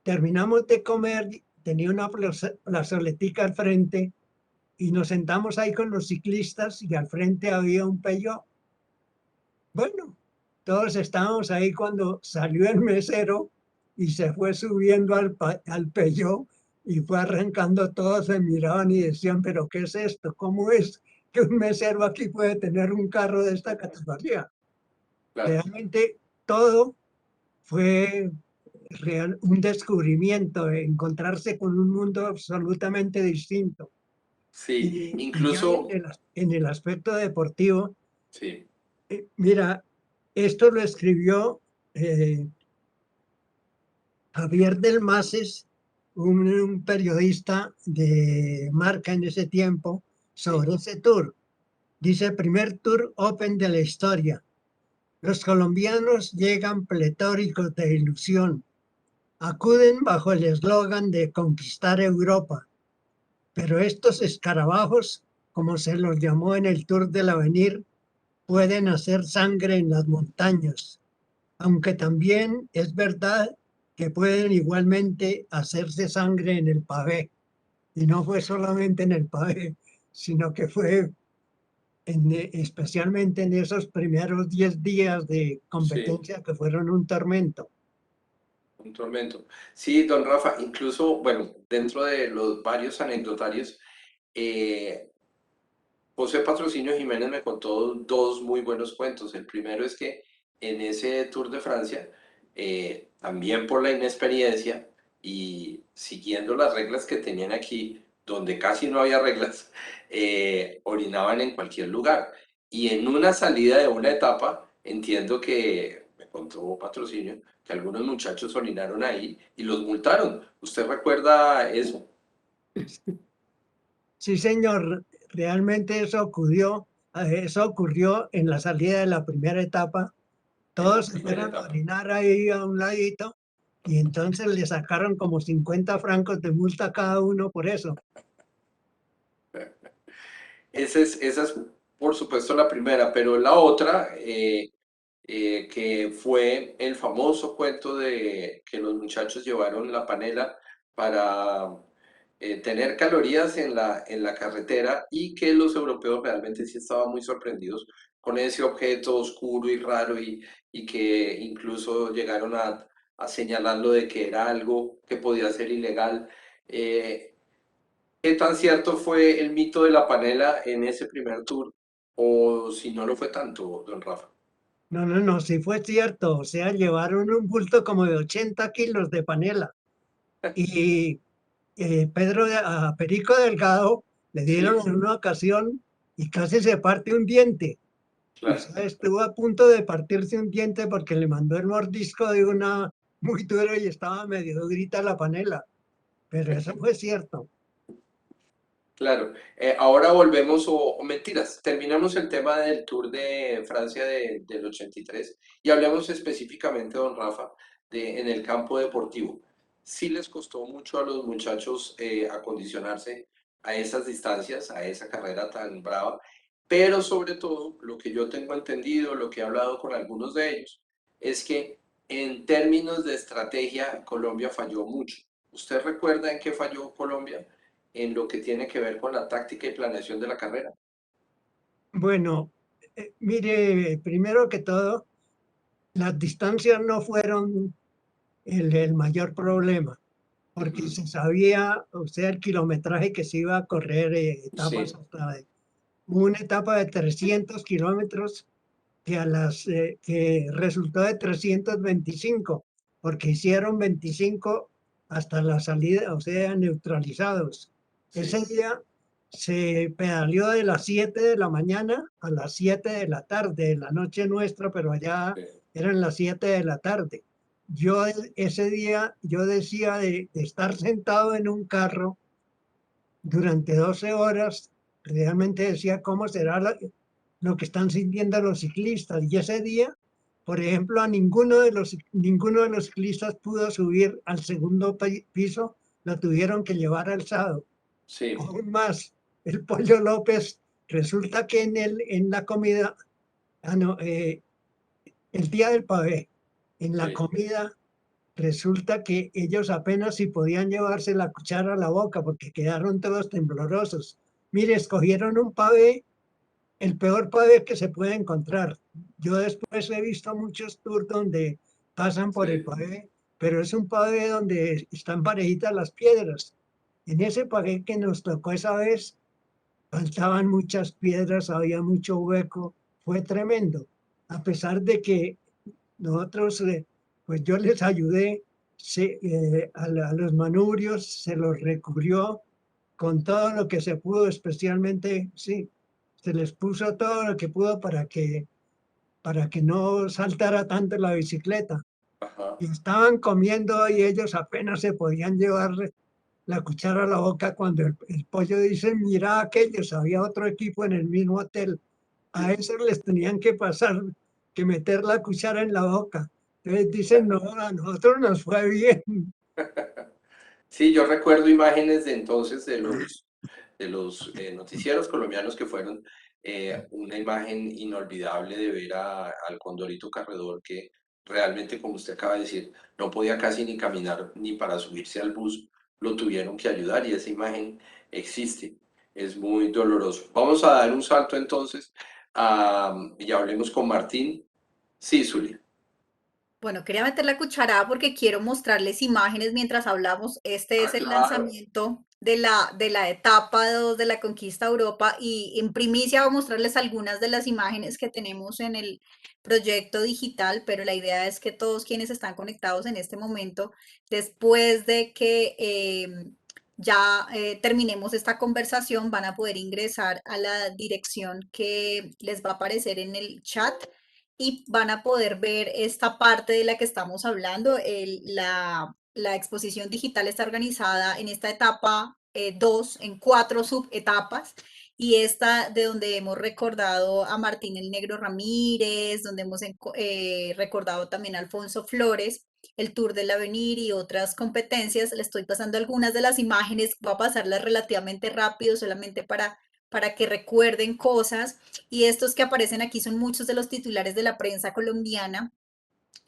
Speaker 5: Terminamos de comer, tenía una plazoletica al frente y nos sentamos ahí con los ciclistas y al frente había un Peugeot. Bueno, todos estábamos ahí cuando salió el mesero y se fue subiendo al Peugeot y fue arrancando. Todos se miraban y decían, pero ¿qué es esto? ¿Cómo es que un mesero aquí puede tener un carro de esta categoría?
Speaker 2: claro.
Speaker 5: Realmente todo fue un descubrimiento, encontrarse con un mundo absolutamente distinto.
Speaker 2: Sí,
Speaker 5: Y ya en
Speaker 2: incluso,
Speaker 5: en el aspecto deportivo,
Speaker 2: sí,
Speaker 5: mira, esto lo escribió eh, Javier Delmases, un periodista de Marca en ese tiempo,
Speaker 2: sí,
Speaker 5: sobre ese tour. Dice, primer tour Open de la historia. Los colombianos llegan pletóricos de ilusión. Acuden bajo el eslogan de conquistar Europa. Pero estos escarabajos, como se los llamó en el Tour del Avenir, pueden hacer sangre en las montañas, aunque también es verdad que pueden igualmente hacerse sangre en el pavé. Y no fue solamente en el pavé, sino que fue especialmente en esos primeros 10 días de
Speaker 2: sí,
Speaker 5: competencia que fueron un tormento.
Speaker 2: un tormento. Sí, don Rafa, incluso, bueno, dentro de los varios anecdotarios, eh, José Patrocinio Jiménez me contó dos muy buenos cuentos. El primero es que en ese Tour de Francia, también por la inexperiencia y siguiendo las reglas que tenían aquí, donde casi no había reglas, orinaban en cualquier lugar. Y en una salida de una etapa, entiendo que, me contó Patrocinio, que algunos muchachos orinaron ahí y los multaron. ¿Usted recuerda eso?
Speaker 5: Sí, señor, realmente eso ocurrió en la salida de la primera etapa.
Speaker 2: En la
Speaker 5: Todos se
Speaker 2: primera
Speaker 5: fueron a
Speaker 2: etapa.
Speaker 5: orinar ahí a un ladito y entonces le sacaron como 50 francos de multa a cada uno por eso.
Speaker 2: Esa es, por supuesto, la primera, pero la otra, que fue el famoso cuento de que los muchachos llevaron la panela para tener calorías en la carretera y que los europeos realmente sí estaban muy sorprendidos con ese objeto oscuro y raro y que incluso llegaron a señalarlo de que era algo que podía ser ilegal. Eh, ¿Qué tan cierto fue el mito de la panela en ese primer tour? O si no lo fue tanto, don Rafa.
Speaker 5: No, no, no, sí fue cierto. O sea, llevaron un bulto como de 80 kilos de panela. Y a Perico Delgado le dieron
Speaker 2: Sí,
Speaker 5: en una ocasión y casi se parte un diente. O
Speaker 2: claro.
Speaker 5: sea, estuvo a punto de partirse un diente porque le mandó el mordisco de una muy duro y estaba medio durita la panela. Pero eso fue cierto.
Speaker 2: Claro, ahora volvemos, o mentiras, terminamos el tema del Tour de Francia del 83 y hablemos específicamente, don Rafa, en el campo deportivo. Sí les costó mucho a los muchachos acondicionarse a esas distancias, a esa carrera tan brava, pero sobre todo lo que yo tengo entendido, lo que he hablado con algunos de ellos, es que en términos de estrategia, Colombia falló mucho. ¿Usted recuerda en qué falló Colombia en lo que tiene que ver con la táctica y planeación de la carrera?
Speaker 5: Bueno, mire, primero que todo, las distancias no fueron el mayor problema, porque se sabía, o sea, el kilometraje que se iba a correr, etapas
Speaker 2: Sí,
Speaker 5: hubo una etapa de 300 kilómetros que resultó de 325, porque hicieron 25 hasta la salida, o sea, neutralizados. Ese
Speaker 2: sí,
Speaker 5: día se pedaleó de las 7 de la mañana a las 7 de la tarde, la noche nuestra, pero allá
Speaker 2: sí,
Speaker 5: eran las 7 de la tarde. Ese día yo decía de estar sentado en un carro durante 12 horas, realmente decía cómo será lo que están sintiendo los ciclistas. Y ese día, por ejemplo, a ninguno de los ciclistas pudo subir al segundo piso, lo tuvieron que llevar alzado.
Speaker 2: sí,
Speaker 5: Aún más, el Pollo López, resulta que en la comida, ah, no, el día del pavé, en la
Speaker 2: sí.
Speaker 5: comida, resulta que ellos apenas si podían llevarse la cuchara a la boca porque quedaron todos temblorosos. Mire, escogieron un pavé, el peor pavé que se puede encontrar. Yo después he visto muchos tours donde pasan por el
Speaker 2: Sí.
Speaker 5: pavé, pero es un pavé donde están parejitas las piedras. En ese pavé que nos tocó esa vez, faltaban muchas piedras, había mucho hueco, fue tremendo. A pesar de que nosotros, pues yo les ayudé a los manubrios, se los recubrió con todo lo que se pudo, especialmente, sí, se les puso todo lo que pudo para que no saltara tanto la bicicleta.
Speaker 2: Ajá.
Speaker 5: Y estaban comiendo y ellos apenas se podían llevar la cuchara a la boca cuando el pollo dice, mira aquellos, había otro equipo en el mismo hotel. A esos les tenían que pasar, que meter la cuchara en la boca. Entonces dicen, no, a nosotros nos fue bien.
Speaker 2: Sí, yo recuerdo imágenes de entonces de los noticieros colombianos que fueron una imagen inolvidable de ver al Condorito Carredor que realmente, como usted acaba de decir, no podía casi ni caminar ni para subirse al bus, lo tuvieron que ayudar y esa imagen existe. Es muy doloroso. Vamos a dar un salto entonces y hablemos con Martín. Sí, Zulia.
Speaker 1: Bueno, quería meter la cucharada porque quiero mostrarles imágenes mientras hablamos. Este
Speaker 2: Ah,
Speaker 1: es el
Speaker 2: claro.
Speaker 1: lanzamiento de la etapa 2 de la Conquista Europa y en primicia voy a mostrarles algunas de las imágenes que tenemos en el proyecto digital, pero la idea es que todos quienes están conectados en este momento, después de que ya terminemos esta conversación, van a poder ingresar a la dirección que les va a aparecer en el chat y van a poder ver esta parte de la que estamos hablando. La exposición digital está organizada en esta etapa 2, en 4 subetapas, y esta de donde hemos recordado a Martín el Negro Ramírez, donde hemos recordado también a Alfonso Flores, el Tour del Avenir y otras competencias. Le estoy pasando algunas de las imágenes, voy a pasarlas relativamente rápido, solamente para que recuerden cosas. Y estos que aparecen aquí son muchos de los titulares de la prensa colombiana,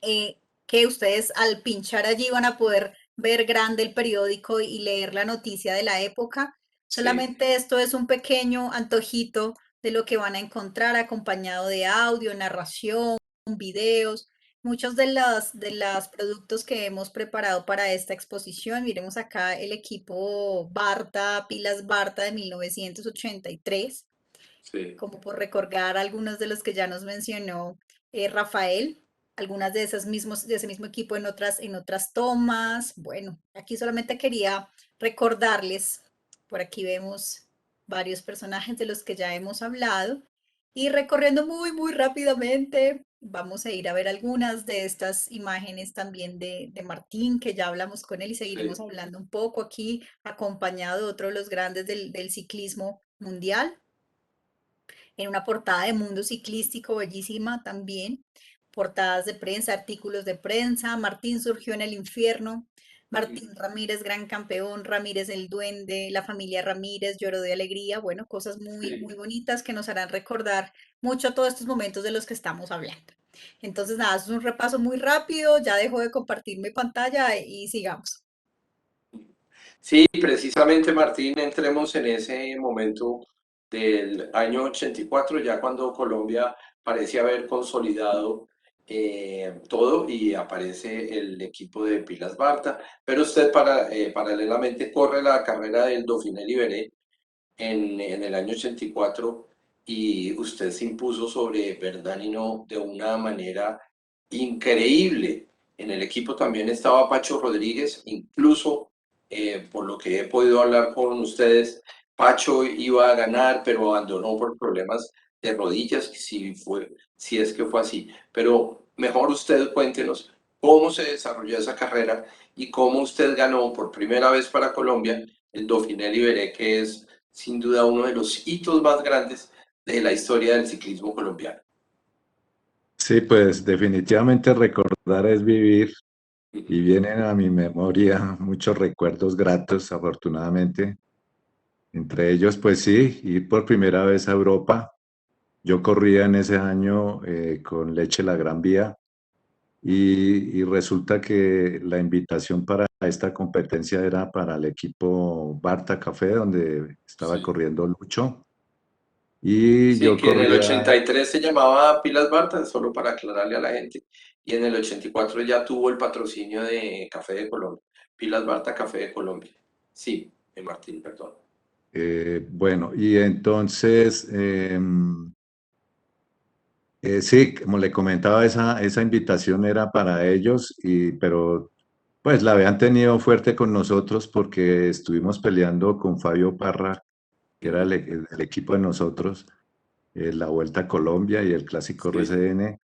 Speaker 1: que ustedes al pinchar allí van a poder ver grande el periódico y leer la noticia de la época.
Speaker 2: Sí.
Speaker 1: Solamente esto es un pequeño antojito de lo que van a encontrar acompañado de audio, narración, videos, muchos de los productos que hemos preparado para esta exposición. Miremos acá el equipo Barta, pilas Barta de 1983,
Speaker 2: Sí.
Speaker 1: como por recordar algunos de los que ya nos mencionó Rafael, algunas de de ese mismo equipo en otras tomas. Bueno, aquí solamente quería recordarles, por aquí vemos varios personajes de los que ya hemos hablado, y recorriendo muy rápidamente, vamos a ir a ver algunas de estas imágenes también de Martín, que ya hablamos con él y seguiremos
Speaker 2: Sí.
Speaker 1: hablando un poco aquí, acompañado de otro de los grandes del ciclismo mundial, en una portada de Mundo Ciclístico bellísima también, portadas de prensa, artículos de prensa. Martín surgió en el infierno, Martín Ramírez, gran campeón, Ramírez el duende, la familia Ramírez lloró de alegría. Bueno, cosas muy
Speaker 2: Sí.
Speaker 1: bonitas que nos harán recordar mucho todos estos momentos de los que estamos hablando. Entonces, nada, es un repaso muy rápido, ya dejo de compartir mi pantalla y sigamos.
Speaker 2: Sí, precisamente Martín, entremos en ese momento del año 84, ya cuando Colombia parece haber consolidado todo y aparece el equipo de Pilas Barta, pero usted paralelamente corre la carrera del Dauphiné Libéré en el año 84 y usted se impuso sobre Bernardino de una manera increíble. En el equipo también estaba Pacho Rodríguez, incluso por lo que he podido hablar con ustedes, Pacho iba a ganar, pero abandonó por problemas de rodillas, si es que fue así. Pero mejor usted cuéntenos cómo se desarrolló esa carrera y cómo usted ganó por primera vez para Colombia el Dauphiné Libéré, que es sin duda uno de los hitos más grandes de la historia del ciclismo colombiano.
Speaker 4: Sí, pues definitivamente recordar es vivir y vienen a mi memoria muchos recuerdos gratos, afortunadamente. Entre ellos, pues sí, ir por primera vez a Europa. Yo corría en ese año con Leche La Gran Vía y resulta que la invitación para esta competencia era para el equipo Barta Café, donde estaba
Speaker 2: Sí.
Speaker 4: corriendo Lucho. Y
Speaker 2: Sí,
Speaker 4: yo
Speaker 2: que en el
Speaker 4: corría,
Speaker 2: 83 se llamaba Pilas Barta, solo para aclararle a la gente, y en el 84 ya tuvo el patrocinio de Café de Colombia, Pilas Barta Café de Colombia. Sí, Martín, perdón.
Speaker 4: bueno, y entonces, sí, como le comentaba, esa invitación era para ellos, pero pues la habían tenido fuerte con nosotros porque estuvimos peleando con Fabio Parra, que era el equipo de nosotros, la Vuelta a Colombia y el Clásico
Speaker 2: Sí,
Speaker 4: RCN.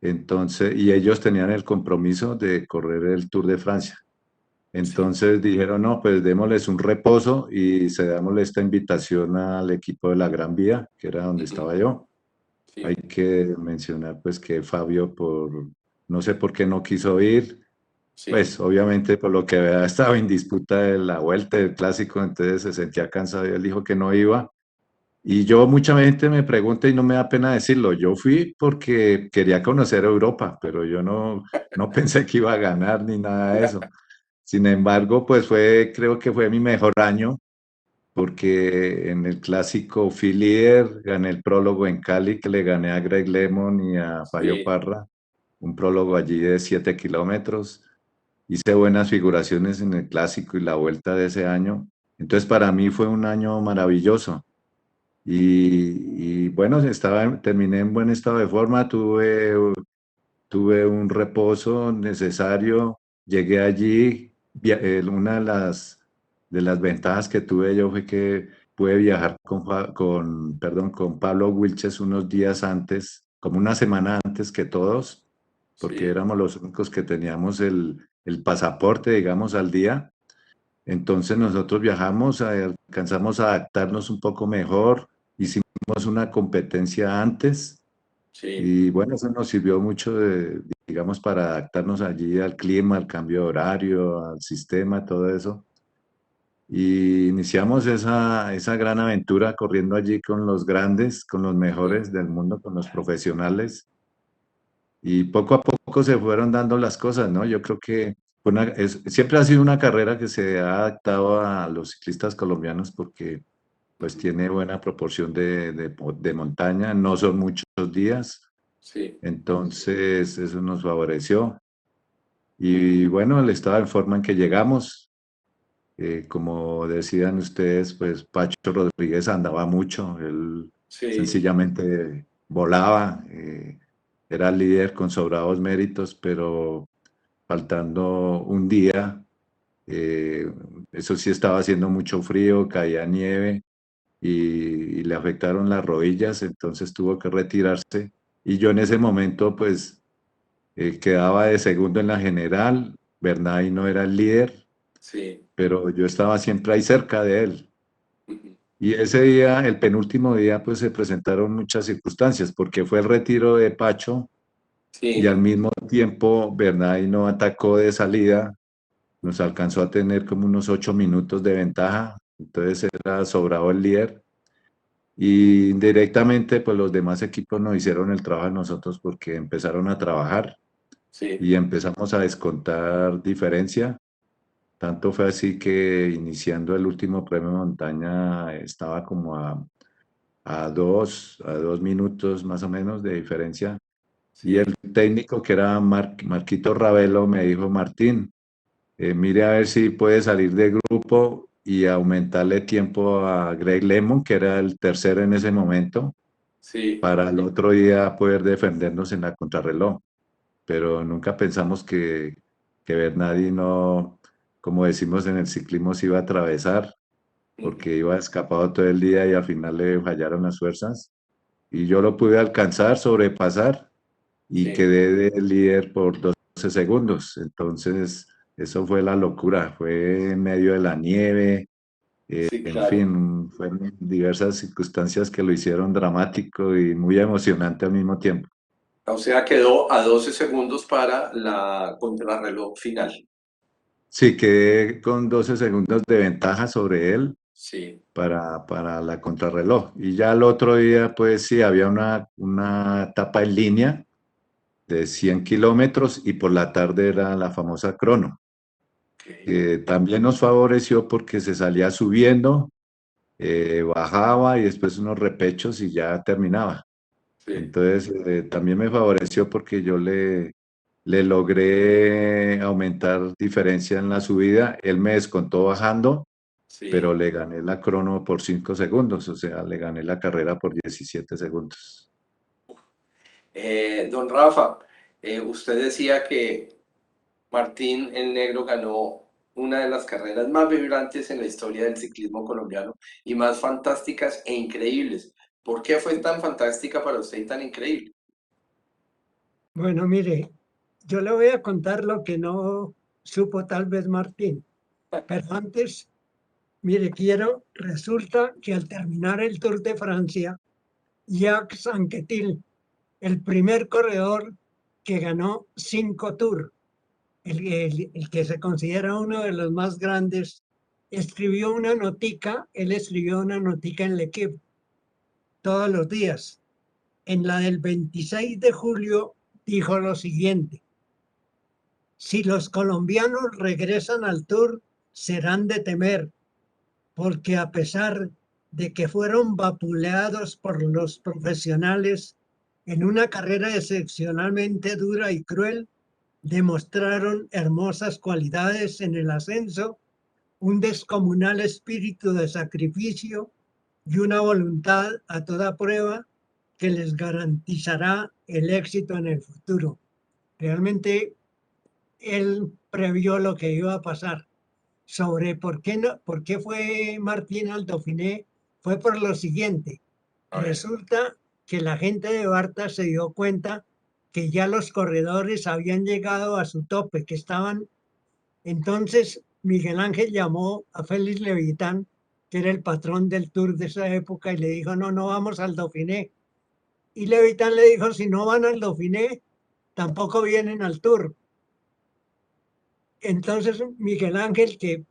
Speaker 4: Entonces, y ellos tenían el compromiso de correr el Tour de Francia.
Speaker 2: sí,
Speaker 4: Entonces dijeron, no, pues démosles un reposo y se dámosle esta invitación al equipo de la Gran Vía, que era donde estaba yo. Hay
Speaker 2: sí,
Speaker 4: que mencionar pues que Fabio no sé por qué no quiso ir,
Speaker 2: sí,
Speaker 4: pues obviamente por lo que había estado en disputa de la vuelta del clásico, entonces se sentía cansado y él dijo que no iba. Y yo, mucha gente me pregunta y no me da pena decirlo, yo fui porque quería conocer Europa, pero yo no pensé que iba a ganar ni nada de eso. Sin embargo, pues creo que fue mi mejor año porque en el clásico fui líder, gané el prólogo en Cali, que le gané a Greg Lemon y a Fabio
Speaker 2: sí,
Speaker 4: Parra, un prólogo allí de 7 kilómetros. Hice buenas figuraciones en el clásico y la vuelta de ese año. Entonces, para mí fue un año maravilloso. Y bueno, terminé en buen estado de forma, tuve un reposo necesario, llegué allí, una de las ventajas que tuve yo fue que pude viajar con Pablo Wilches unos días antes, como una semana antes que todos, porque
Speaker 2: sí,
Speaker 4: éramos los únicos que teníamos el pasaporte, digamos, al día. Entonces nosotros viajamos, alcanzamos a adaptarnos un poco mejor, hicimos una competencia antes
Speaker 2: sí,
Speaker 4: y bueno, eso nos sirvió mucho, digamos, para adaptarnos allí al clima, al cambio de horario, al sistema, todo eso. Y iniciamos esa gran aventura corriendo allí con los grandes, con los mejores del mundo, con los profesionales. Y poco a poco se fueron dando las cosas, ¿no? Yo creo que siempre ha sido una carrera que se ha adaptado a los ciclistas colombianos porque pues tiene buena proporción de montaña, no son muchos días,
Speaker 2: sí,
Speaker 4: entonces eso nos favoreció. Y bueno, el estado de forma en que llegamos, como decían ustedes, pues Pacho Rodríguez andaba mucho, él
Speaker 2: sí,
Speaker 4: sencillamente volaba, era líder con sobrados méritos, pero faltando un día, eh, eso sí estaba haciendo mucho frío, caía nieve y le afectaron las rodillas, entonces tuvo que retirarse. Y yo en ese momento, pues quedaba de segundo en la general, Bernay no era el líder,
Speaker 2: sí,
Speaker 4: pero yo estaba siempre ahí cerca de él.
Speaker 2: ujú,
Speaker 4: Y ese día, el penúltimo día, pues se presentaron muchas circunstancias, porque fue el retiro de Pacho y al
Speaker 2: sí,
Speaker 4: mismo tiempo Bernay no atacó de salida, nos alcanzó a tener como unos 8 minutos de ventaja, entonces era sobrado el líder. Y indirectamente, pues los demás equipos nos hicieron el trabajo a nosotros porque empezaron a trabajar
Speaker 2: Sí,
Speaker 4: y empezamos a descontar diferencia. Tanto fue así que iniciando el último premio de montaña estaba como a dos minutos más o menos de diferencia. Y
Speaker 2: sí,
Speaker 4: el técnico que era Marquito Ravelo me dijo, Martín, mire a ver si puede salir de grupo y aumentarle tiempo a Greg Lemon, que era el tercero en ese momento,
Speaker 2: sí.
Speaker 4: para el otro día poder defendernos en la contrarreloj. Pero nunca pensamos que Bernardi no, como decimos en el ciclismo, se iba a atravesar,
Speaker 2: Ujú.
Speaker 4: porque iba escapado todo el día y al final le fallaron las fuerzas. Y yo lo pude alcanzar, sobrepasar y
Speaker 2: Sí,
Speaker 4: quedé de líder por 12 segundos. Entonces, eso fue la locura. Fue en medio de la nieve,
Speaker 2: sí,
Speaker 4: en
Speaker 2: claro.
Speaker 4: fin, fueron diversas circunstancias que lo hicieron dramático y muy emocionante al mismo tiempo.
Speaker 2: O sea, quedó a 12 segundos para la contrarreloj final.
Speaker 4: Sí, quedé con 12 segundos de ventaja sobre él
Speaker 2: Sí,
Speaker 4: para la contrarreloj. Y ya el otro día, pues sí, había una etapa en línea de 100 kilómetros y por la tarde era la famosa crono,
Speaker 2: ok,
Speaker 4: que también nos favoreció porque se salía subiendo, bajaba y después unos repechos y ya terminaba.
Speaker 2: sí,
Speaker 4: Entonces, también me favoreció porque yo le logré aumentar diferencia en la subida. Él me descontó bajando, pero
Speaker 2: sí.
Speaker 4: le gané la crono por 5 segundos, o sea, le gané la carrera por 17 segundos.
Speaker 2: Don Rafa, usted decía que Martín el Negro ganó una de las carreras más vibrantes en la historia del ciclismo colombiano y más fantásticas e increíbles. ¿Por qué fue tan fantástica para usted y tan increíble?
Speaker 5: Bueno, mire, yo le voy a contar lo que no supo tal vez Martín, pero antes, mire, resulta que al terminar el Tour de Francia, Jacques Anquetil, el primer corredor que ganó 5 Tours, el que se considera uno de los más grandes, él escribió una notica en L'Equipe todos los días. En la del 26 de julio dijo lo siguiente: si los colombianos regresan al Tour, serán de temer, porque a pesar de que fueron vapuleados por los profesionales en una carrera excepcionalmente dura y cruel, demostraron hermosas cualidades en el ascenso, un descomunal espíritu de sacrificio y una voluntad a toda prueba que les garantizará el éxito en el futuro. Realmente él previó lo que iba a pasar. Sobre por qué, no, por qué fue Martín al Dauphiné, fue por lo siguiente.
Speaker 2: A ver,
Speaker 5: Resulta que la gente de Barta se dio cuenta que ya los corredores habían llegado a su tope, que estaban. Entonces Miguel Ángel llamó a Félix Levitán, que era el patrón del Tour de esa época, y le dijo, no, no vamos al Dauphiné. Y Levitán le dijo, si no van al Dauphiné, tampoco vienen al Tour. Entonces Miguel Ángel, que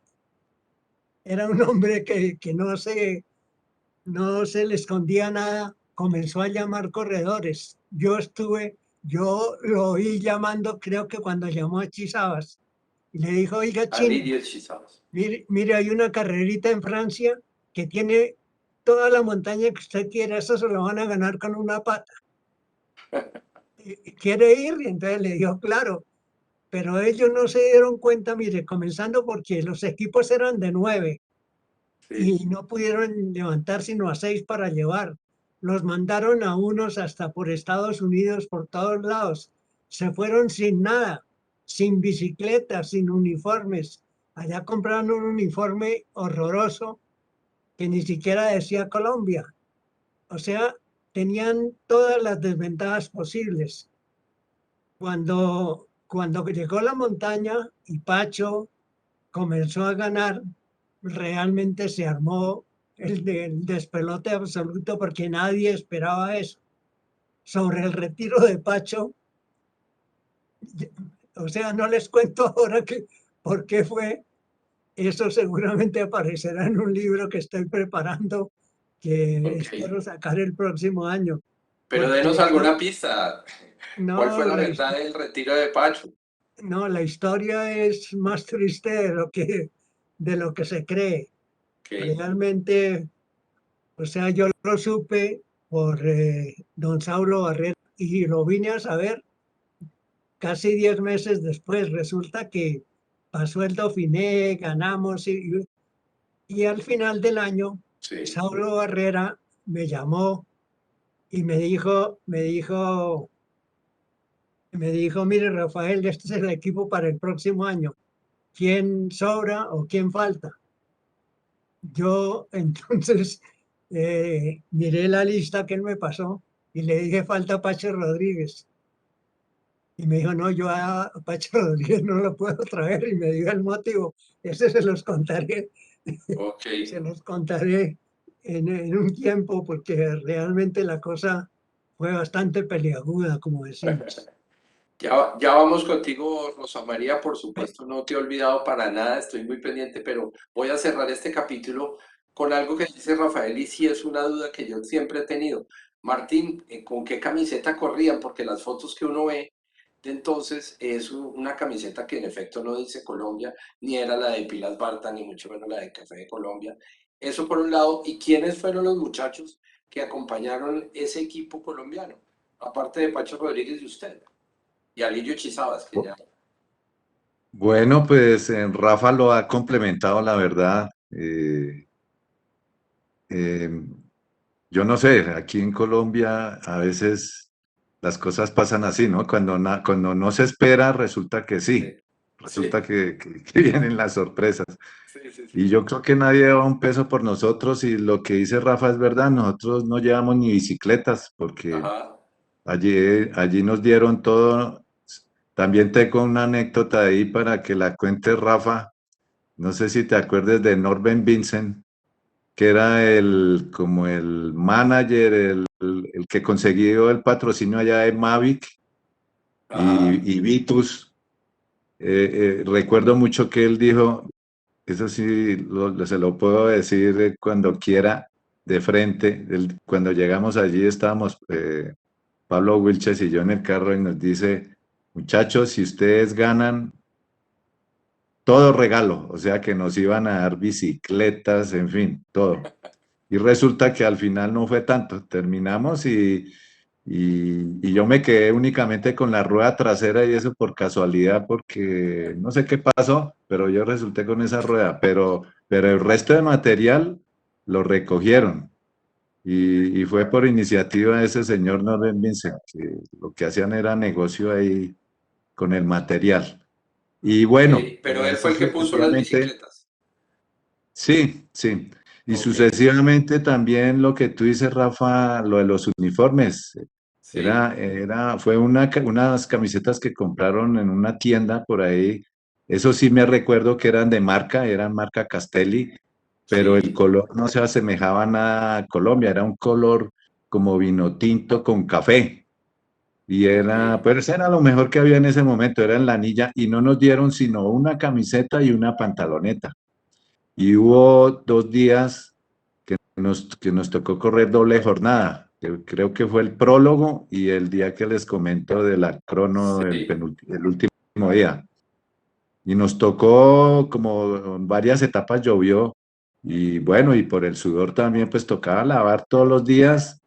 Speaker 5: era un hombre que no se le escondía nada, comenzó a llamar corredores. Yo lo oí llamando, creo que cuando llamó a Chisabas, y le dijo, oiga,
Speaker 2: a
Speaker 5: Chino,
Speaker 2: Lidia Chisaos.
Speaker 5: mire, hay una carrerita en Francia que tiene toda la montaña que usted quiera, eso se lo van a ganar con una pata. ¿Quiere ir? Y entonces le dijo, claro, pero ellos no se dieron cuenta, mire, comenzando porque los equipos eran de 9
Speaker 2: Sí,
Speaker 5: y no pudieron levantar sino a 6 para llevar. Los mandaron a unos hasta por Estados Unidos, por todos lados. Se fueron sin nada, sin bicicletas, sin uniformes. Allá compraron un uniforme horroroso que ni siquiera decía Colombia. O sea, tenían todas las desventajas posibles. Cuando llegó la montaña y Pacho comenzó a ganar, realmente se armó el despelote absoluto porque nadie esperaba eso. Sobre el retiro de Pacho, o sea, no les cuento ahora por qué fue, eso seguramente aparecerá en un libro que estoy preparando que
Speaker 2: Ok.
Speaker 5: espero sacar el próximo año.
Speaker 2: Pero
Speaker 5: Porque
Speaker 2: denos alguna pista. ¿Cuál
Speaker 5: no,
Speaker 2: fue la verdad del retiro de Pacho?
Speaker 5: no, la historia es más triste de lo que se cree.
Speaker 2: Ok.
Speaker 5: Realmente, o sea, yo lo supe por don Saulo Barrera y lo vine a saber casi 10 meses después. Resulta que pasó el Dauphiné, ganamos y al final del año,
Speaker 2: Sí.
Speaker 5: Saulo Barrera me llamó y me dijo, mire, Rafael, este es el equipo para el próximo año. ¿Quién sobra o quién falta? Yo entonces miré la lista que él me pasó y le dije, falta Pacho Rodríguez. Y me dijo, no, yo a Pacho Rodríguez no lo puedo traer. Y me dijo el motivo. Ese
Speaker 2: Ok.
Speaker 5: se los contaré en un tiempo, porque realmente la cosa fue bastante peliaguda, como decimos.
Speaker 2: Ya vamos contigo, Rosa María, por supuesto, no te he olvidado para nada, estoy muy pendiente, pero voy a cerrar este capítulo con algo que dice Rafael y sí es una duda que yo siempre he tenido. Martín, ¿con qué camiseta corrían? Porque las fotos que uno ve de entonces es una camiseta que en efecto no dice Colombia, ni era la de Pilas Barta, ni mucho menos la de Café de Colombia. Eso por un lado. ¿Y quiénes fueron los muchachos que acompañaron ese equipo colombiano? Aparte de Pacho Rodríguez y usted. Y Alirio Chisabas, que ya.
Speaker 4: Bueno, pues Rafa lo ha complementado, la verdad. Eh, yo no sé, aquí en Colombia a veces las cosas pasan así, ¿no? Cuando no se espera, resulta que sí,
Speaker 2: Sí, sí,
Speaker 4: resulta que vienen las sorpresas.
Speaker 2: sí, sí, sí.
Speaker 4: Y yo creo que nadie da un peso por nosotros y lo que dice Rafa es verdad, nosotros no llevamos ni bicicletas porque
Speaker 2: Ajá.
Speaker 4: allí nos dieron todo. También tengo una anécdota ahí para que la cuente Rafa. No sé si te acuerdas de Norben Vincent, que era como el manager, el que consiguió el patrocinio allá de Mavic
Speaker 2: Ajá.
Speaker 4: y Vitus. Recuerdo mucho que él dijo, eso sí, se lo puedo decir cuando quiera, de frente. Cuando llegamos allí estábamos Pablo Wilches y yo en el carro y nos dice, muchachos, si ustedes ganan, todo regalo, o sea que nos iban a dar bicicletas, en fin, todo. Y resulta que al final no fue tanto. Terminamos y yo me quedé únicamente con la rueda trasera y eso por casualidad, porque no sé qué pasó, pero yo resulté con esa rueda. Pero el resto de material lo recogieron. Y fue por iniciativa de ese señor Norbert Vincent, que lo que hacían era negocio ahí con el material. Y
Speaker 2: Ok.
Speaker 4: bueno,
Speaker 2: Pero él
Speaker 4: así
Speaker 2: fue el que puso las
Speaker 4: sucesivamente.
Speaker 2: bicicletas.
Speaker 4: Sí, sí. Y
Speaker 2: Ok.
Speaker 4: sucesivamente también lo que tú dices, Rafa, lo de los uniformes.
Speaker 2: Sí.
Speaker 4: Fue unas camisetas que compraron en una tienda por ahí. Eso sí me recuerdo que eran marca Castelli, pero el
Speaker 2: Sí.
Speaker 4: color no se asemejaba nada a Colombia, era un color como vino tinto con café.
Speaker 2: Ok.
Speaker 4: Pues ese era lo mejor que había en ese momento, era en la anilla, y no nos dieron sino una camiseta y una pantaloneta. Y hubo 2 días que nos tocó correr doble jornada, que creo que fue el prólogo y el día que les comento de la crono,
Speaker 2: Sí.
Speaker 4: el último día. Y nos tocó, como en varias etapas llovió, y bueno, y por el sudor también, pues tocaba lavar todos los días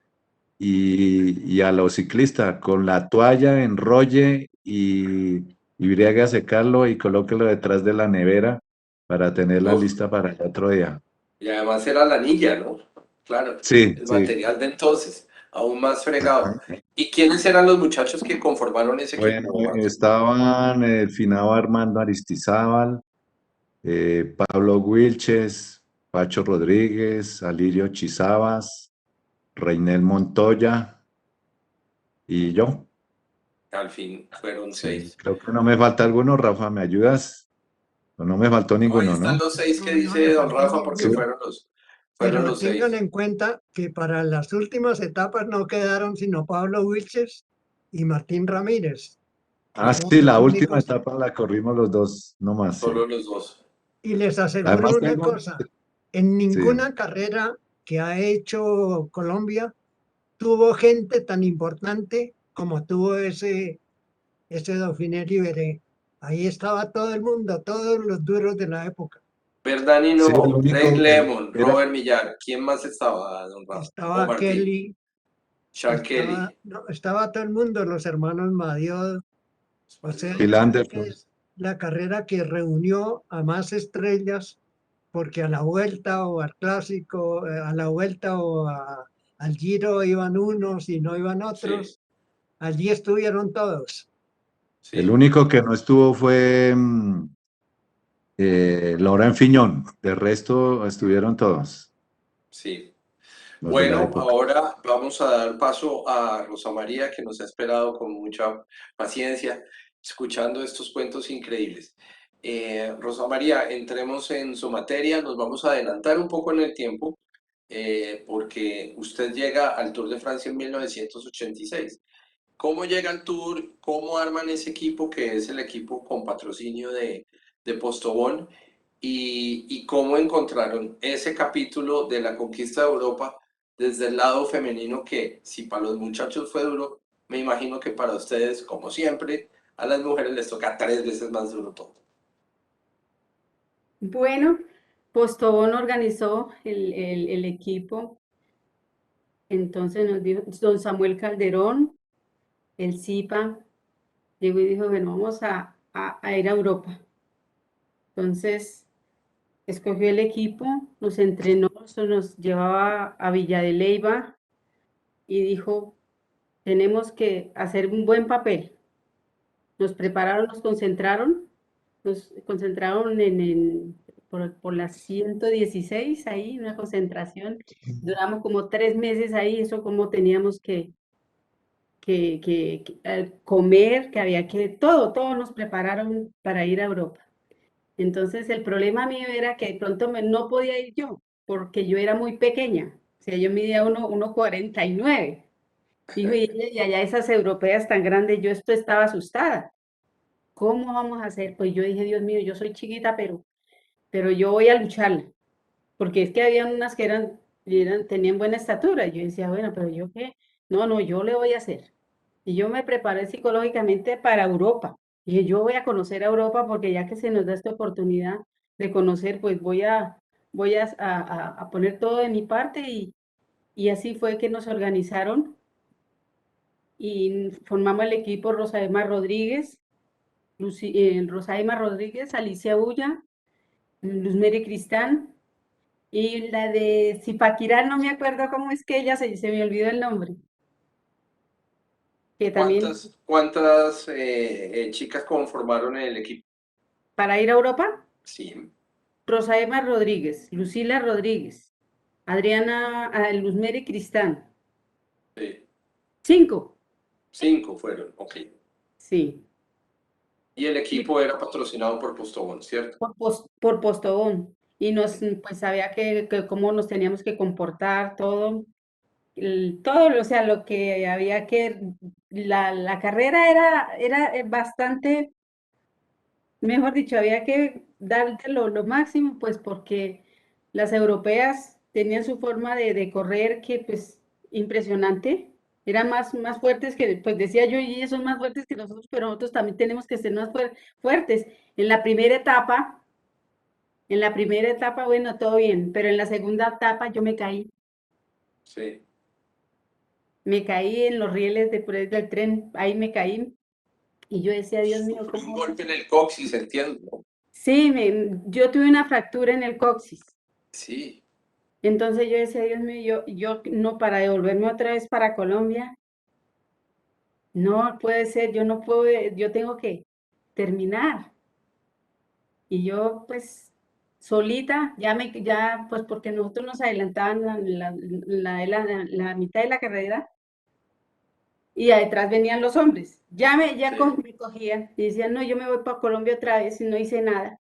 Speaker 4: y a los ciclistas con la toalla enrolle y briegue a secarlo y colóquelo detrás de la nevera para tenerla
Speaker 2: Uf.
Speaker 4: lista para el otro día.
Speaker 2: Y además era la anilla, ¿no? Claro.
Speaker 4: Sí,
Speaker 2: El
Speaker 4: sí.
Speaker 2: material de entonces. Aún más fregado. ¿Y quiénes eran los muchachos que conformaron ese
Speaker 4: Bueno,
Speaker 2: equipo, Martín?
Speaker 4: estaban el finado Armando Aristizábal, Pablo Wilches, Pacho Rodríguez, Alirio Chisabas, Reinel Montoya y yo.
Speaker 2: Al fin fueron
Speaker 4: Sí,
Speaker 2: 6.
Speaker 4: creo que no me falta alguno, Rafa, ¿me ayudas? O no me faltó
Speaker 2: No, ahí
Speaker 4: ninguno,
Speaker 2: están
Speaker 4: ¿no?
Speaker 2: los 6 que
Speaker 5: No, no le
Speaker 2: dice don
Speaker 5: faltó
Speaker 2: Rafa porque
Speaker 4: Sí.
Speaker 5: ninguno.
Speaker 2: fueron
Speaker 5: Pero
Speaker 2: los
Speaker 5: tengan
Speaker 2: 6.
Speaker 5: en cuenta que para las últimas etapas no quedaron sino Pablo Wilches y Martín Ramírez, que
Speaker 4: Ah,
Speaker 5: fueron
Speaker 4: sí, la
Speaker 5: los
Speaker 4: última
Speaker 5: únicos.
Speaker 4: etapa la corrimos los dos, nomás,
Speaker 2: Solo
Speaker 4: sí.
Speaker 2: los dos.
Speaker 5: Y les aseguro
Speaker 4: Además
Speaker 5: una
Speaker 4: tengo,
Speaker 5: cosa, en
Speaker 4: sí,
Speaker 5: ninguna carrera que ha hecho Colombia tuvo gente tan importante como tuvo ese Dauphiné Libéré. Ahí estaba todo el mundo, todos los duros de la época.
Speaker 2: Verdani
Speaker 4: Sí, el
Speaker 2: no, Greg
Speaker 4: único
Speaker 2: Lemon,
Speaker 4: era
Speaker 2: Robert Millar. ¿Quién más estaba, don Rafa? O
Speaker 5: Estaba
Speaker 2: Martín.
Speaker 5: Kelly,
Speaker 2: Sean Kelly.
Speaker 5: estaba todo el mundo, los hermanos Madiot. O sea,
Speaker 4: Phil
Speaker 5: yo creo que
Speaker 4: Anderson.
Speaker 5: es la carrera que reunió a más estrellas, porque a la vuelta o al clásico, a la vuelta al Giro iban unos y no iban
Speaker 2: Sí,
Speaker 5: otros. Allí estuvieron todos.
Speaker 4: El
Speaker 2: sí,
Speaker 4: único que no estuvo fue Laurent Fignon. De resto estuvieron todos
Speaker 2: sí.
Speaker 4: los de la
Speaker 2: Bueno,
Speaker 4: época.
Speaker 2: ahora vamos a dar paso a Rosa María, que nos ha esperado con mucha paciencia, escuchando estos cuentos increíbles. Rosa María, entremos en su materia, nos vamos a adelantar un poco en el tiempo, porque usted llega al Tour de Francia en 1986. ¿Cómo llega al Tour? ¿Cómo arman ese equipo que es el equipo con patrocinio de Postobón? Y cómo encontraron ese capítulo de la conquista de Europa desde el lado femenino que si para los muchachos fue duro, me imagino que para ustedes, como siempre, a las mujeres les toca 3 veces más duro todo.
Speaker 3: Bueno, Postobón organizó el equipo, entonces nos dijo don Samuel Calderón, el CIPA, llegó y dijo, bueno, vamos a ir a Europa. Entonces, escogió el equipo, nos entrenó, nos llevaba a Villa de Leyva y dijo, tenemos que hacer un buen papel. Nos prepararon, nos concentraron por la 116 ahí, una concentración. Duramos como 3 meses ahí, eso como teníamos que comer, que había que, todo nos prepararon para ir a Europa. Entonces el problema mío era que de pronto no podía ir yo, porque yo era muy pequeña, o sea, yo midía 1,49. Dijo, y allá esas europeas tan grandes, yo estaba asustada. ¿Cómo vamos a hacer? Pues yo dije, Dios mío, yo soy chiquita, pero yo voy a lucharla, porque es que había unas que tenían buena estatura. Y yo decía, bueno, pero yo qué, no, yo le voy a hacer. Y yo me preparé psicológicamente para Europa. Y dije, yo voy a conocer a Europa porque ya que se nos da esta oportunidad de conocer, pues voy a poner todo de mi parte y así fue que nos organizaron y formamos el equipo Rosaema Rodríguez, Rosaima Rodríguez, Alicia Ulla, Luz Mary Cristán y la de Zipaquirá, no me acuerdo cómo es que ella se me olvidó el nombre, que también
Speaker 2: ¿Cuántas chicas conformaron el equipo?
Speaker 3: para ir a Europa,
Speaker 2: Sí,
Speaker 3: Rosaema Rodríguez, Lucila Rodríguez, Adriana, Luz Mary Cristán,
Speaker 2: sí.
Speaker 3: 5,
Speaker 2: 5 fueron, ok.
Speaker 3: sí,
Speaker 2: Y el
Speaker 3: y
Speaker 2: equipo era patrocinado por Postobón, ¿cierto?
Speaker 3: por Postobón. Y pues había que cómo nos teníamos que comportar, todo. Todo, o sea, lo que había la carrera era bastante, mejor dicho, había que darte lo máximo, pues porque las europeas tenían su forma de correr que pues impresionante, eran más fuertes que, pues decía yo, y ellos son más fuertes que nosotros, pero nosotros también tenemos que ser más fuertes. En la primera etapa, bueno, todo bien, pero en la segunda etapa yo
Speaker 2: Sí.
Speaker 3: me caí en los rieles del tren, ahí me caí. Y yo decía, Dios mío,
Speaker 2: Sufrió un
Speaker 3: ¿cómo voy a
Speaker 2: golpe
Speaker 3: hacer?
Speaker 2: en el coxis, entiendo.
Speaker 3: Sí, yo tuve una fractura en el coxis.
Speaker 2: Sí,
Speaker 3: Entonces yo decía, Dios mío, yo no para devolverme otra vez para Colombia, no puede ser, yo no puedo, yo tengo que terminar. Y yo pues solita, pues porque nosotros nos adelantaban la mitad de la carrera y detrás venían los hombres.
Speaker 2: sí,
Speaker 3: Me cogían y decían, no, yo me voy para Colombia otra vez y no hice nada.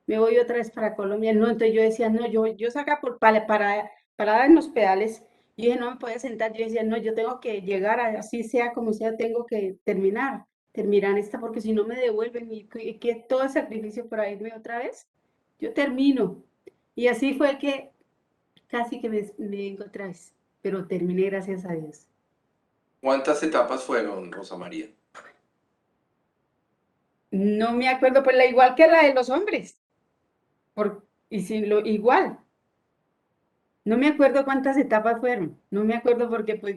Speaker 3: Me voy otra vez para Colombia. No, entonces yo decía, no, yo saca para dar en los pedales. Yo dije, no me podía sentar. Yo decía, no, yo tengo que llegar, así sea como sea, tengo que terminar esta, porque si no me devuelven y que todo el sacrificio para irme otra vez, yo termino. Y así fue que casi que me vengo otra vez, pero terminé, gracias a Dios.
Speaker 2: ¿Cuántas etapas fueron, Rosa María?
Speaker 3: No me acuerdo, pues la igual que la de los hombres, y sin lo igual. No me acuerdo cuántas etapas fueron, no me acuerdo porque pues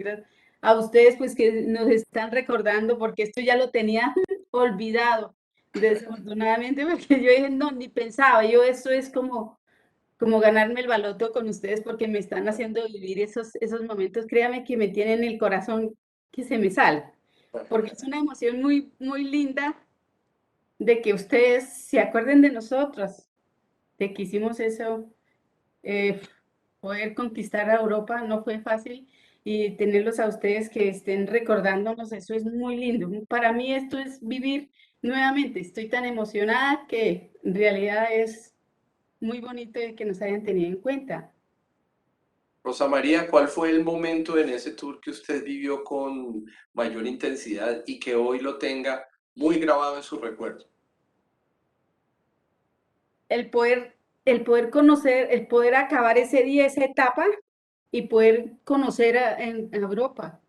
Speaker 3: a ustedes pues que nos están recordando, porque esto ya lo tenía olvidado, desafortunadamente, porque yo dije, no, ni pensaba, yo esto es como ganarme el baloto con ustedes porque me están haciendo vivir esos momentos, créame que me tienen el corazón que se me sale, porque es una emoción muy, muy linda de que ustedes se acuerden de nosotros, de que hicimos eso, eh, poder conquistar a Europa no fue fácil y tenerlos a ustedes que estén recordándonos, eso es muy lindo. Para mí esto es vivir nuevamente, estoy tan emocionada que en realidad es muy bonito de que nos hayan tenido en cuenta.
Speaker 2: Rosa María, ¿cuál fue el momento en ese tour que usted vivió con mayor intensidad y que hoy lo tenga muy grabado en su recuerdo?
Speaker 3: El poder conocer, el poder acabar ese día, esa etapa y poder conocer en Europa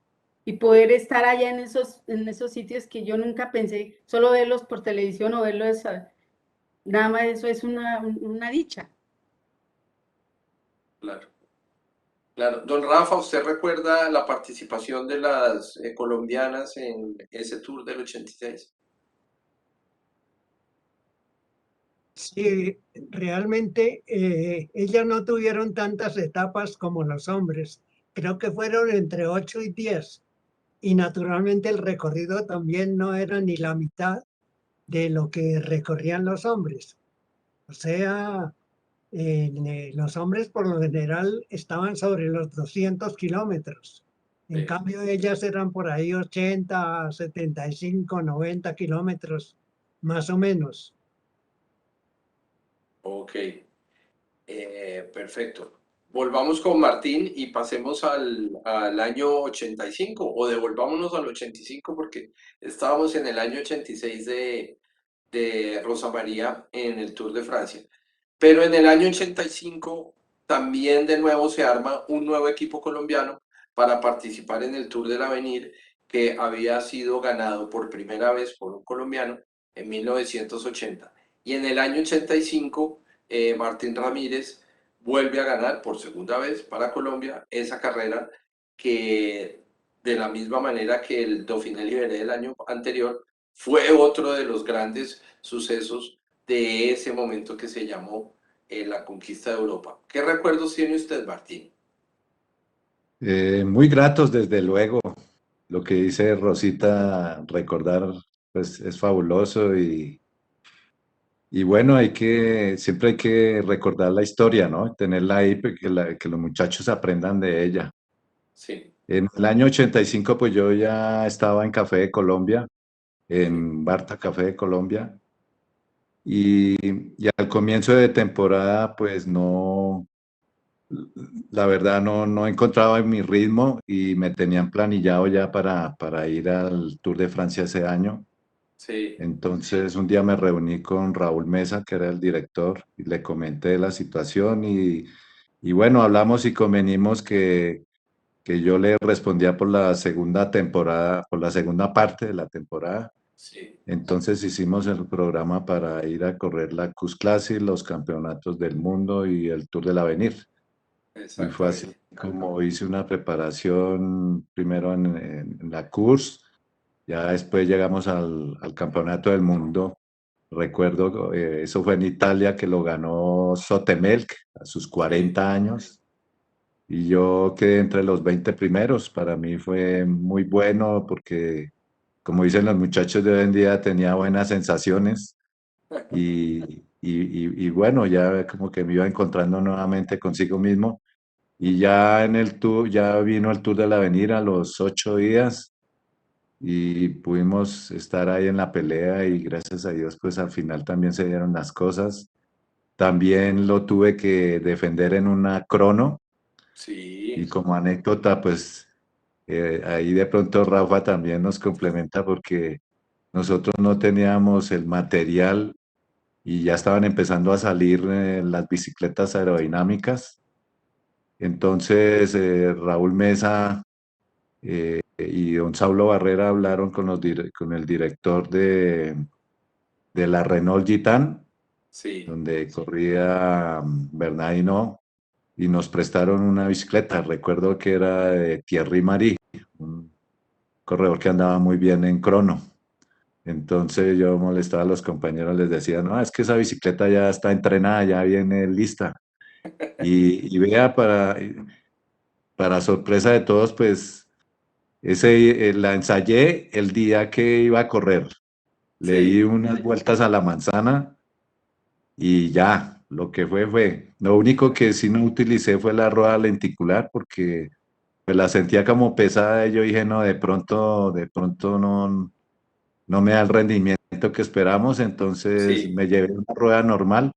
Speaker 3: y poder estar allá en esos sitios que yo nunca pensé, solo verlos por televisión o verlos, nada más eso es una dicha.
Speaker 2: Claro, claro. Don Rafa, ¿usted recuerda la participación de las colombianas en ese tour del 86?
Speaker 5: Sí, realmente ellas no tuvieron tantas etapas como los hombres. Creo que fueron entre 8 y 10. Y naturalmente el recorrido también no era ni la mitad de lo que recorrían los hombres. O sea, los hombres por lo general estaban sobre los 200 kilómetros. En
Speaker 2: Sí.
Speaker 5: cambio, ellas eran por ahí 80, 75, 90 kilómetros, más o menos.
Speaker 2: Ok, perfecto. Volvamos con Martín y pasemos al año 85 o devolvámonos al 85 porque estábamos en el año 86 de Rosa María en el Tour de Francia. Pero en el año 85 también de nuevo se arma un nuevo equipo colombiano para participar en el Tour del Avenir que había sido ganado por primera vez por un colombiano en 1980. Y en el año 85 Martín Ramírez vuelve a ganar por segunda vez para Colombia esa carrera que de la misma manera que el Dauphiné Libéré del año anterior fue otro de los grandes sucesos de ese momento que se llamó la conquista de Europa. ¿Qué recuerdos tiene usted, Martín?
Speaker 4: Muy gratos, desde luego. Lo que dice Rosita, recordar, pues es fabuloso y bueno, siempre hay que recordar la historia, ¿no? Tenerla ahí, pues, que los muchachos aprendan de ella.
Speaker 2: Sí,
Speaker 4: En el año 85, pues yo ya estaba en Café de Colombia,
Speaker 2: sí,
Speaker 4: en Barta Café de Colombia, y al comienzo de temporada, pues no, la verdad no encontraba mi ritmo y me tenían planillado ya para ir al Tour de Francia ese año.
Speaker 2: sí,
Speaker 4: Entonces un día me reuní con Raúl Mesa, que era el director, y le comenté la situación y bueno, hablamos y convenimos que yo le respondía por la segunda temporada, por la segunda parte de la temporada.
Speaker 2: sí,
Speaker 4: Entonces hicimos el programa para ir a correr la Cus Classic, los campeonatos del mundo y el Tour del Avenir. Y fue así
Speaker 2: exactamente.
Speaker 4: como hice una preparación primero en la Cus, ya después llegamos al Campeonato del Mundo. Recuerdo, eso fue en Italia, que lo ganó Sotemelk a sus
Speaker 2: Sí,
Speaker 4: 40 años y yo quedé entre los 20 primeros. Para mí fue muy bueno porque, como dicen los muchachos de hoy en día, tenía buenas sensaciones y bueno, ya como que me iba encontrando nuevamente consigo mismo. Y ya en el tour, ya vino el Tour del Avenir a los 8 días y pudimos estar ahí en la pelea y gracias a Dios pues al final también se dieron las cosas. También lo tuve que defender en una crono y
Speaker 2: sí,
Speaker 4: como anécdota pues ahí de pronto Rafa también nos complementa porque nosotros no teníamos el material y ya estaban empezando a salir las bicicletas aerodinámicas. Entonces, Raúl Mesa y don Saulo Barrera hablaron con, con el director de la Renault Gitane,
Speaker 2: Sí,
Speaker 4: donde corría Bernard Hinault, y nos prestaron una bicicleta. Recuerdo que era de Thierry Marie, un corredor que andaba muy bien en crono. Entonces yo molestaba a los compañeros, les decía, no, es que esa bicicleta ya está entrenada, ya viene lista. Y vea, para sorpresa de todos, pues la ensayé el día que iba a correr. Le di
Speaker 2: sí,
Speaker 4: unas vueltas a la manzana y ya, lo que fue, fue. Lo único que sí no utilicé fue la rueda lenticular porque pues la sentía como pesada y yo dije, no, de pronto no, no me da el rendimiento que esperamos, entonces
Speaker 2: sí,
Speaker 4: me llevé una rueda normal,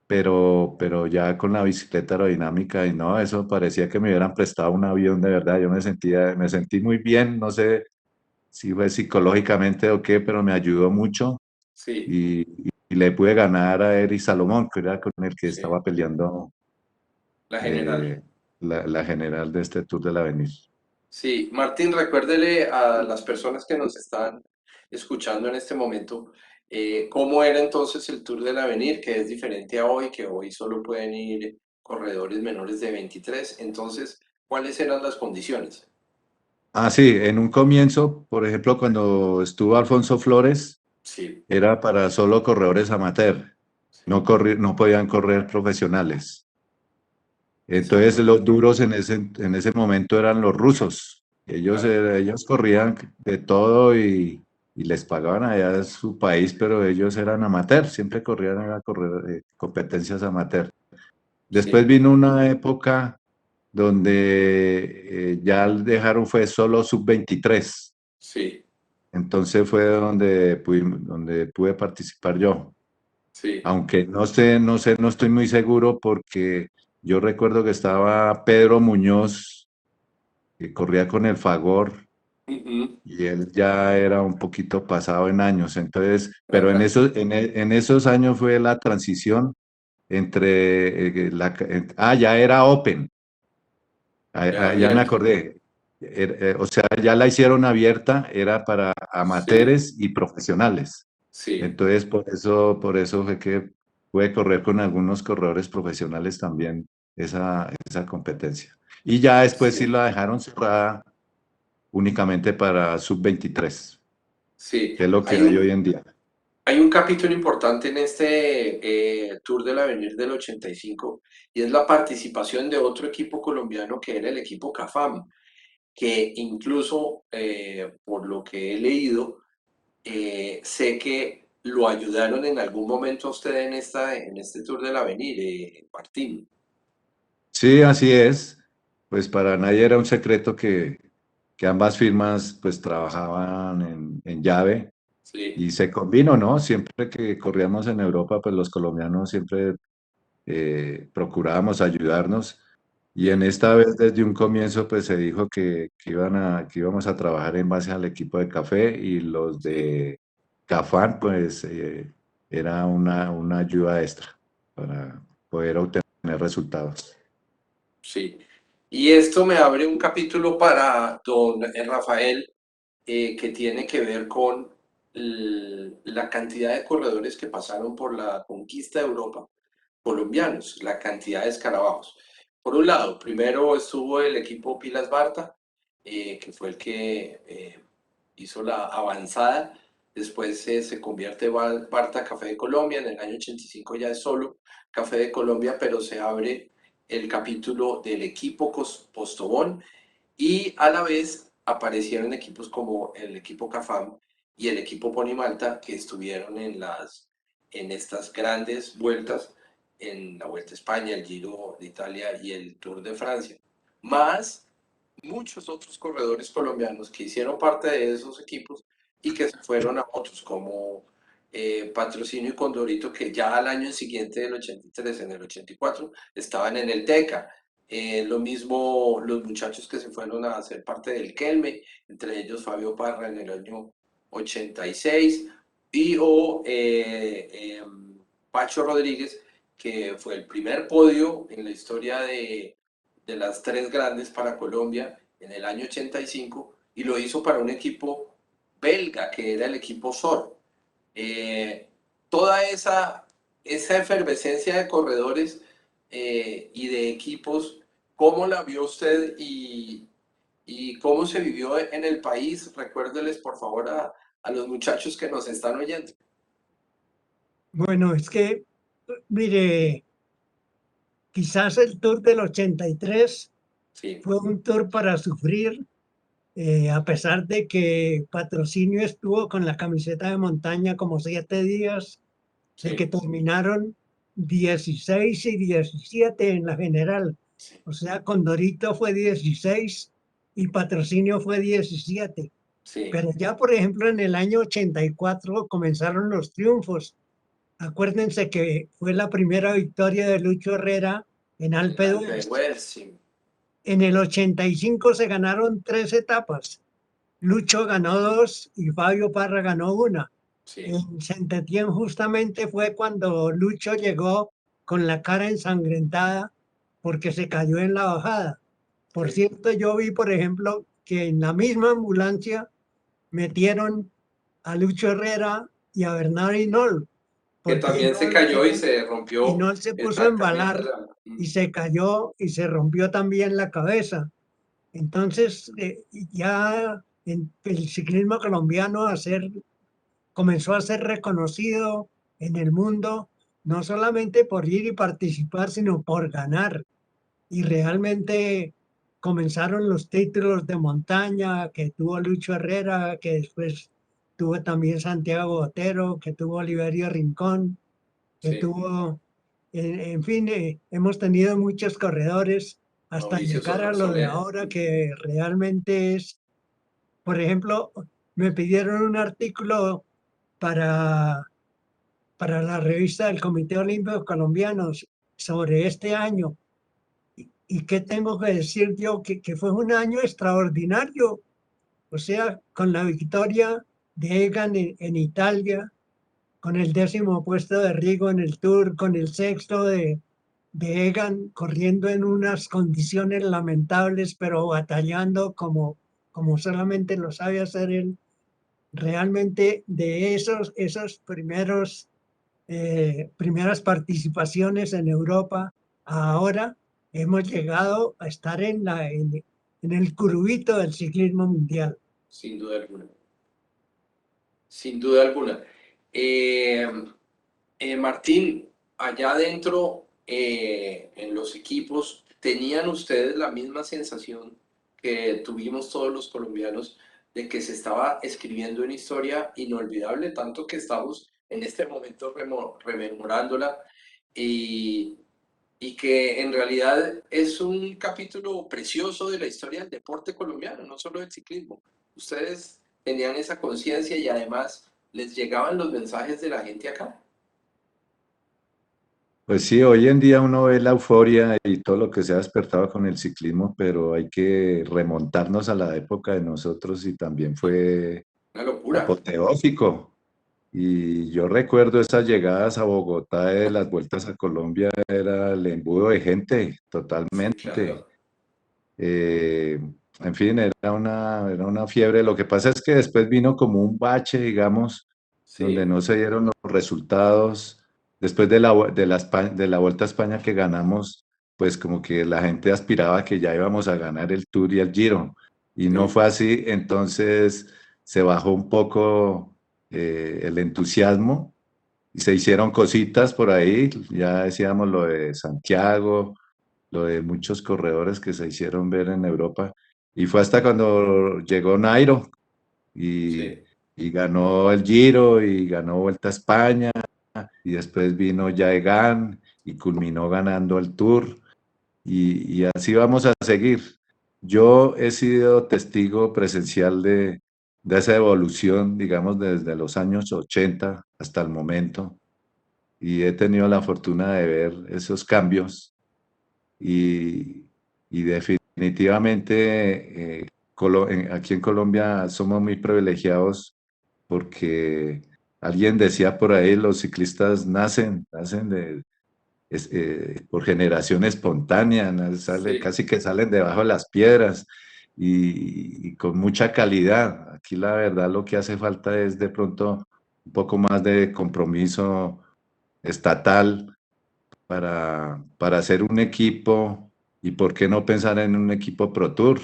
Speaker 4: pero ya con la bicicleta aerodinámica y no, eso parecía que me hubieran prestado un avión de verdad, yo me sentí muy bien, no sé si fue psicológicamente o qué, pero me ayudó mucho
Speaker 2: sí,
Speaker 4: y le pude ganar a Eric Salomón, que era con el que
Speaker 2: sí.
Speaker 4: estaba peleando
Speaker 2: La general.
Speaker 4: eh, la general de este Tour del Avenir.
Speaker 2: Sí, Martín, recuérdele a las personas que nos están escuchando en este momento cómo era entonces el Tour del Avenir, que es diferente a hoy, que hoy solo pueden ir corredores menores de 23. Entonces, ¿cuáles eran las condiciones?
Speaker 4: Ah, sí, en un comienzo, por ejemplo, cuando estuvo Alfonso Flores,
Speaker 2: Sí,
Speaker 4: era para solo corredores amateur,
Speaker 2: sí,
Speaker 4: no podían correr profesionales. Entonces
Speaker 2: exacto.
Speaker 4: los duros en ese momento eran los rusos.
Speaker 2: Claro,
Speaker 4: Ellos corrían de todo y les pagaban allá en su país, pero ellos eran amateur, siempre corrían a correr competencias amateur. Después
Speaker 2: sí,
Speaker 4: vino una época donde ya dejaron fue solo sub-23.
Speaker 2: sí,
Speaker 4: Entonces fue donde pude participar yo.
Speaker 2: sí.
Speaker 4: Aunque no estoy muy seguro porque yo recuerdo que estaba Pedro Muñoz, que corría con el Fagor,
Speaker 2: Ujú.
Speaker 4: y él ya era un poquito pasado en años. Entonces,
Speaker 2: Era
Speaker 4: pero
Speaker 2: grande.
Speaker 4: en esos años fue la transición ya era Open.
Speaker 2: Ya
Speaker 4: Ya me
Speaker 2: el-
Speaker 4: acordé. O sea, ya la hicieron abierta, era para
Speaker 2: sí,
Speaker 4: amateurs y profesionales.
Speaker 2: sí,
Speaker 4: Entonces, por eso fue que pude correr con algunos corredores profesionales también esa competencia. Y ya después sí
Speaker 2: sí,
Speaker 4: la dejaron cerrada únicamente para sub-23,
Speaker 2: sí.
Speaker 4: que es lo que
Speaker 2: Hay
Speaker 4: hay hoy
Speaker 2: un,
Speaker 4: en día.
Speaker 2: Hay un capítulo importante en este Tour del Avenir del 85 y es la participación de otro equipo colombiano que era el equipo CAFAM, que incluso por lo que he leído, sé que lo ayudaron en algún momento a usted en este Tour del Avenir, Martín.
Speaker 4: Sí, así es. Pues para nadie era un secreto que ambas firmas pues trabajaban en llave.
Speaker 2: Sí,
Speaker 4: Y se combinó, ¿no? Siempre que corríamos en Europa, pues los colombianos siempre procurábamos ayudarnos. Y en
Speaker 2: sí,
Speaker 4: esta vez, desde un comienzo, pues se dijo que íbamos a trabajar en base al equipo de café y los
Speaker 2: sí,
Speaker 4: de Cafán, pues era una ayuda extra para poder obtener resultados.
Speaker 2: sí. Y esto me abre un capítulo para don Rafael que tiene que ver con la cantidad de corredores que pasaron por la conquista de Europa, colombianos, la cantidad de escarabajos. Por un lado, primero estuvo el equipo Pilas Barta, que fue el que hizo la avanzada. Después se convierte Barta Café de Colombia. En el año 85 ya es solo Café de Colombia, pero se abre el capítulo del equipo Postobón y a la vez aparecieron equipos como el equipo CAFAM y el equipo Ponimalta que estuvieron en estas grandes vueltas, en la Vuelta a España, el Giro de Italia y el Tour de Francia. Más muchos otros corredores colombianos que hicieron parte de esos equipos y que se fueron a otros, como Patrocinio y Condorito, que ya al año siguiente del 83, en el 84, estaban en el TECA. Lo mismo los muchachos que se fueron a hacer parte del Kelme, entre ellos Fabio Parra en el año 86 y Pacho Rodríguez, que fue el primer podio en la historia de las tres grandes para Colombia en el año 85 y lo hizo para un equipo belga que era el equipo SOR. Toda esa efervescencia de corredores y de equipos, ¿cómo la vio usted y cómo se vivió en el país? Recuérdeles por favor a los muchachos que nos están oyendo.
Speaker 5: Bueno, es que, mire, quizás el Tour del 83
Speaker 2: Sí,
Speaker 5: fue un tour para sufrir, a pesar de que Patrocinio estuvo con la camiseta de montaña como 7 días, de que
Speaker 2: sí,
Speaker 5: terminaron 16 y 17 en la general.
Speaker 2: sí,
Speaker 5: O sea, Condorito fue 16 y Patrocinio fue 17.
Speaker 2: sí.
Speaker 5: Pero ya, por ejemplo, en el año 84 comenzaron los triunfos. Acuérdense que fue la primera victoria de Lucho Herrera en
Speaker 2: El
Speaker 5: Alpe
Speaker 2: Alpe
Speaker 5: d'Huez.
Speaker 2: d'Huez, sí,
Speaker 5: En el 85 se ganaron 3 etapas. Lucho ganó 2 y Fabio Parra ganó una.
Speaker 2: sí,
Speaker 5: En Saint-Étienne justamente fue cuando Lucho llegó con la cara ensangrentada porque se cayó en la bajada. Por
Speaker 2: sí.
Speaker 5: cierto, yo vi, por ejemplo, que en la misma ambulancia metieron a Lucho Herrera y a Bernard Hinault,
Speaker 2: Que
Speaker 5: porque
Speaker 2: también se cayó y se rompió
Speaker 5: Hinault se puso a
Speaker 2: exactamente
Speaker 5: embalar
Speaker 2: la...
Speaker 5: y se cayó y se rompió también la cabeza. Entonces, ya en el ciclismo colombiano comenzó a ser reconocido en el mundo, no solamente por ir y participar, sino por ganar. Y realmente comenzaron los títulos de montaña que tuvo Lucho Herrera, que después tuvo también Santiago Botero, que tuvo Oliverio Rincón, que
Speaker 2: Sí,
Speaker 5: tuvo, en fin, hemos tenido muchos corredores hasta
Speaker 2: Mauricio
Speaker 5: llegar a lo de
Speaker 2: Solera.
Speaker 5: ahora que realmente es, por ejemplo, me pidieron un artículo para, para la revista del Comité Olímpico Colombiano sobre este año. ¿Y qué tengo que decir yo? Que fue un año extraordinario. O sea, con la victoria de Egan en Italia, con el 10º puesto de Rigo en el Tour, con el sexto de Egan corriendo en unas condiciones lamentables, pero batallando como solamente lo sabe hacer él. Realmente de esos primeras participaciones en Europa, ahora hemos llegado a estar en el curubito del ciclismo mundial.
Speaker 2: Sin duda alguna. Sin duda alguna. Eh, Martín, allá adentro, en los equipos, ¿tenían ustedes la misma sensación que tuvimos todos los colombianos de que se estaba escribiendo una historia inolvidable, tanto que estamos en este momento rememorándola y, y que en realidad es un capítulo precioso de la historia del deporte colombiano, no solo del ciclismo? ¿Ustedes tenían esa conciencia y además les llegaban los mensajes de la gente acá?
Speaker 4: Pues sí, hoy en día uno ve la euforia y todo lo que se ha despertado con el ciclismo, pero hay que remontarnos a la época de nosotros y también fue
Speaker 2: Una locura.
Speaker 4: apoteósico. Y yo recuerdo esas llegadas a Bogotá de las vueltas a Colombia, era el embudo de gente
Speaker 2: Sí,
Speaker 4: totalmente.
Speaker 2: claro.
Speaker 4: Eh, en fin, era una fiebre. Lo que pasa es que después vino como un bache, digamos, donde
Speaker 2: Sí,
Speaker 4: no se dieron los resultados. Después de de la Vuelta a España que ganamos, pues como que la gente aspiraba a que ya íbamos a ganar el Tour y el Giro. Y no
Speaker 2: sí,
Speaker 4: fue así, entonces se bajó un poco el entusiasmo y se hicieron cositas por ahí. Ya decíamos lo de Santiago, lo de muchos corredores que se hicieron ver en Europa. Y fue hasta cuando llegó Nairo y,
Speaker 2: sí.
Speaker 4: y ganó el Giro y ganó Vuelta a España y después vino ya Egan y culminó ganando el Tour y así vamos a seguir. Yo he sido testigo presencial de esa evolución, digamos, desde los años 80 hasta el momento y he tenido la fortuna de ver esos cambios y, y definitivamente aquí en Colombia somos muy privilegiados porque alguien decía por ahí, los ciclistas nacen por generación espontánea, ¿no?
Speaker 2: Sí,
Speaker 4: Casi que salen debajo de las piedras y con mucha calidad. Aquí la verdad lo que hace falta es de pronto un poco más de compromiso estatal para hacer un equipo y por qué no pensar en un equipo Pro Tour.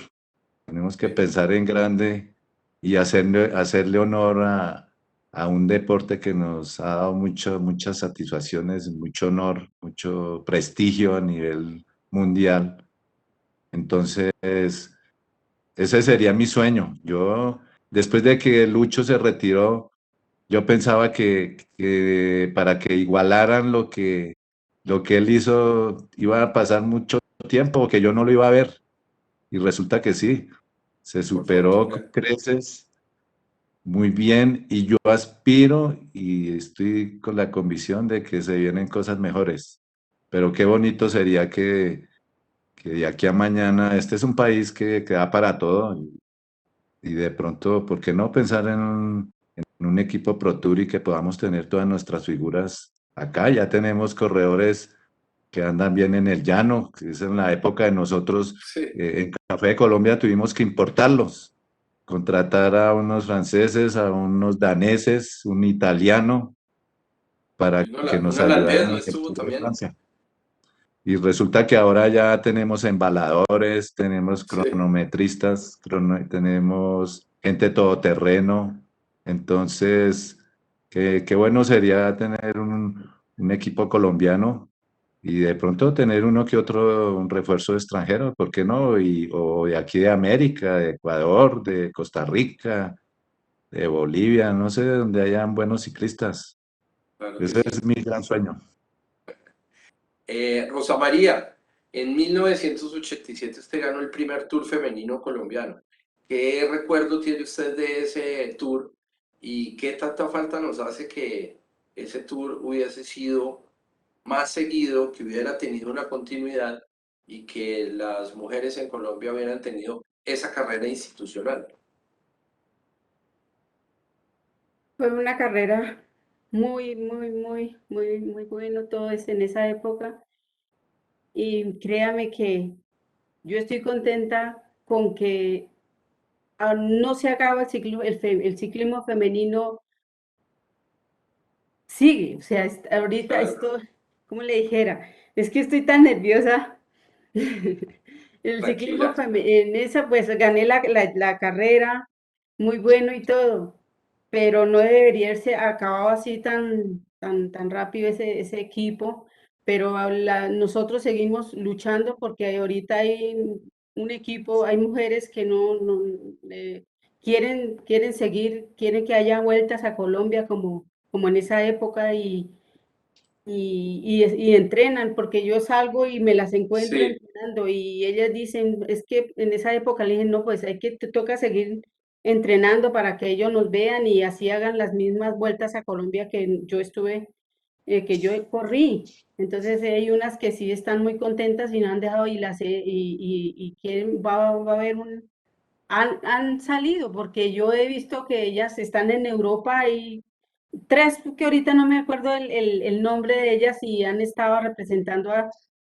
Speaker 4: Tenemos que
Speaker 2: sí,
Speaker 4: pensar en grande y hacerle honor a un deporte que nos ha dado muchas satisfacciones, mucho honor, mucho prestigio a nivel mundial. Entonces, ese sería mi sueño. Yo, después de que Lucho se retiró, yo pensaba que para que igualaran lo que él hizo iba a pasar mucho tiempo, que yo no lo iba a ver. Y resulta que sí, se
Speaker 2: por
Speaker 4: superó con
Speaker 2: fortuna.
Speaker 4: creces muy bien y yo aspiro y estoy con la convicción de que se vienen cosas mejores. Pero qué bonito sería que de aquí a mañana, este es un país que da para todo y de pronto, ¿por qué no pensar en un equipo Pro Tour y que podamos tener todas nuestras figuras acá? Ya tenemos corredores que andan bien en el llano, que es en la época de nosotros,
Speaker 2: Sí,
Speaker 4: en Café de Colombia tuvimos que importarlos, contratar a unos franceses, a unos daneses, un italiano, para
Speaker 2: y
Speaker 4: que nos
Speaker 2: un holandés
Speaker 4: ayudaran
Speaker 2: no
Speaker 4: en el
Speaker 2: estuvo
Speaker 4: Tour de
Speaker 2: también.
Speaker 4: Francia. Y resulta que ahora ya tenemos embaladores, tenemos
Speaker 2: Sí,
Speaker 4: cronometristas, tenemos gente todoterreno. Entonces, qué bueno sería tener un equipo colombiano y de pronto tener uno que otro, un refuerzo extranjero, ¿por qué no? O de aquí de América, de Ecuador, de Costa Rica, de Bolivia, no sé, donde hayan buenos ciclistas.
Speaker 2: claro que
Speaker 4: Ese
Speaker 2: sí.
Speaker 4: es mi gran sueño.
Speaker 2: Rosa María, en 1987 usted ganó el primer Tour femenino colombiano. ¿Qué recuerdo tiene usted de ese Tour y qué tanta falta nos hace que ese Tour hubiese sido más seguido, que hubiera tenido una continuidad y que las mujeres en Colombia hubieran tenido esa carrera institucional?
Speaker 3: Fue una carrera muy bueno todo es en esa época y créame que yo estoy contenta con que no se acaba el ciclismo femenino sigue, o sea, ahorita
Speaker 2: Claro,
Speaker 3: esto, ¿cómo le dijera? Es que estoy tan nerviosa. El ciclismo
Speaker 2: tranquila.
Speaker 3: en esa pues gané la carrera, muy bueno y todo, pero no debería haberse acabado así tan rápido ese equipo, pero nosotros seguimos luchando porque ahorita hay un equipo, hay mujeres que no quieren seguir, quieren que haya vueltas a Colombia como en esa época y entrenan, porque yo salgo y me las encuentro
Speaker 2: Sí,
Speaker 3: entrenando y ellas dicen, es que en esa época le dije, no, pues te toca seguir entrenando para que ellos nos vean y así hagan las mismas vueltas a Colombia que yo estuve, que yo corrí. Entonces hay unas que sí están muy contentas y no han dejado y quieren, va a haber han salido, porque yo he visto que ellas están en Europa y tres que ahorita no me acuerdo el nombre de ellas y han estado representando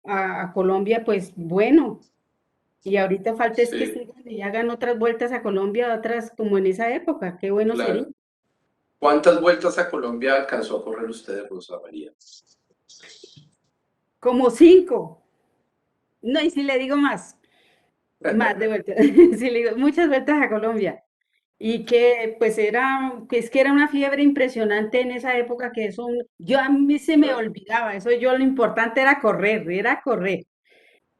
Speaker 3: a Colombia, pues bueno, y ahorita falta es que
Speaker 2: sí,
Speaker 3: sigan y hagan otras vueltas a Colombia, otras como en esa época, qué bueno sería.
Speaker 2: claro. ¿Cuántas vueltas a Colombia alcanzó a correr usted, Rosa María?
Speaker 3: Como cinco, no, y si le digo más de vueltas, si le digo muchas vueltas a Colombia. Y que pues que es que era una fiebre impresionante en esa época que eso, yo a mí se me
Speaker 2: Claro,
Speaker 3: olvidaba, eso yo lo importante era correr,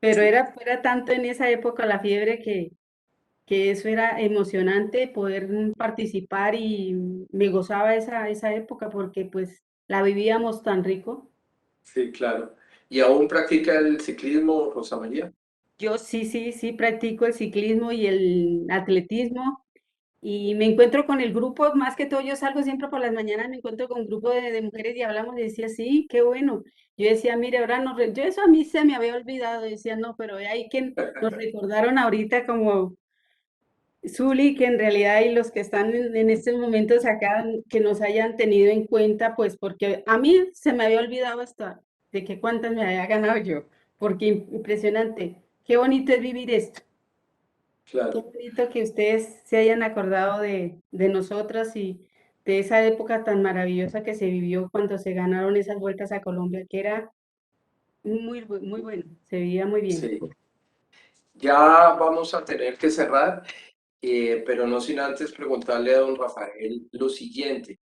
Speaker 3: pero era tanto en esa época la fiebre que eso era emocionante poder participar y me gozaba esa época porque pues la vivíamos tan rico.
Speaker 2: sí, claro. ¿Y aún practica el ciclismo, Rosa María?
Speaker 3: Yo sí practico el ciclismo y el atletismo. Y me encuentro con el grupo, más que todo, yo salgo siempre por las mañanas, me encuentro con un grupo de mujeres y hablamos y decía, sí, qué bueno. Yo decía, mire, ahora yo eso a mí se me había olvidado, decía, no, pero hay que nos recordaron ahorita como Zuli, que en realidad hay los que están en estos momentos acá, que nos hayan tenido en cuenta, pues porque a mí se me había olvidado hasta. de que cuántas me había ganado yo, porque impresionante, qué bonito es vivir esto, qué
Speaker 2: Claro,
Speaker 3: bonito que ustedes se hayan acordado de nosotras y de esa época tan maravillosa que se vivió cuando se ganaron esas vueltas a Colombia, que era muy bueno, se veía muy bien.
Speaker 2: sí. Ya vamos a tener que cerrar, pero no sin antes preguntarle a don Rafael lo siguiente.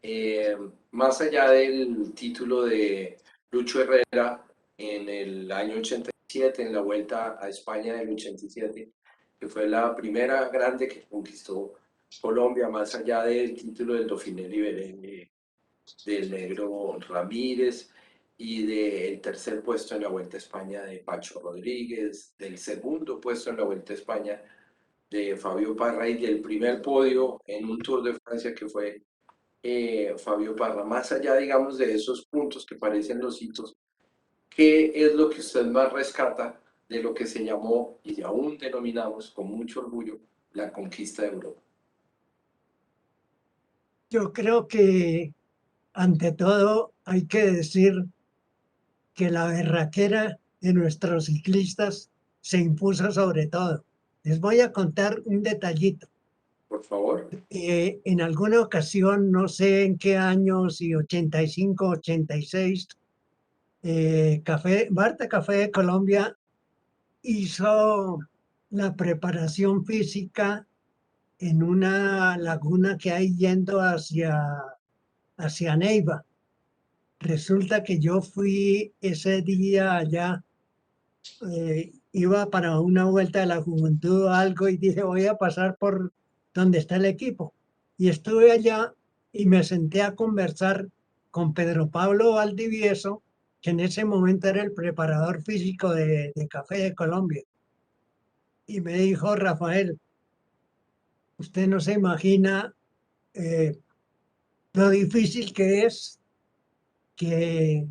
Speaker 2: Eh, Más allá del título de Lucho Herrera en el año 87, en la Vuelta a España del 87, que fue la primera grande que conquistó Colombia, más allá del título del Dauphiné Libéré, del Negro Ramírez y del tercer puesto en la Vuelta a España de Pacho Rodríguez, del segundo puesto en la Vuelta a España de Fabio Parra y del primer podio en un Tour de Francia que fue Fabio Parra. Más allá, digamos, de esos puntos que parecen los hitos, ¿qué es lo que usted más rescata de lo que se llamó y aún denominamos con mucho orgullo la conquista de Europa?
Speaker 5: Yo creo que ante todo hay que decir que la berraquera de nuestros ciclistas se impuso sobre todo. Les voy a contar un detallito.
Speaker 2: Por favor.
Speaker 5: En alguna ocasión, no sé en qué año, si 85, 86, Barta Café de Colombia hizo la preparación física en una laguna que hay yendo hacia Neiva. Resulta que yo fui ese día allá, iba para una vuelta de la juventud o algo y dije, voy a pasar por donde está el equipo. Y estuve allá y me senté a conversar con Pedro Pablo Valdivieso, que en ese momento era el preparador físico de Café de Colombia. Y me dijo, Rafael, usted no se imagina eh, lo difícil que es que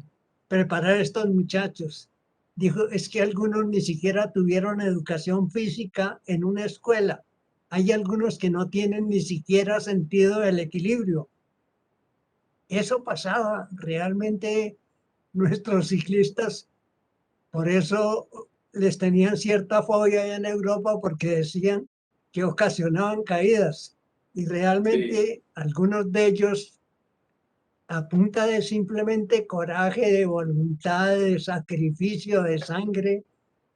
Speaker 5: preparar a estos muchachos. Dijo, es que algunos ni siquiera tuvieron educación física en una escuela. Hay algunos que no tienen ni siquiera sentido del equilibrio. Eso pasaba. Realmente nuestros ciclistas, por eso les tenían cierta fobia allá en Europa porque decían que ocasionaban caídas. Y
Speaker 2: Sí,
Speaker 5: realmente algunos de ellos a punta de simplemente coraje, de voluntad, de sacrificio, de sangre,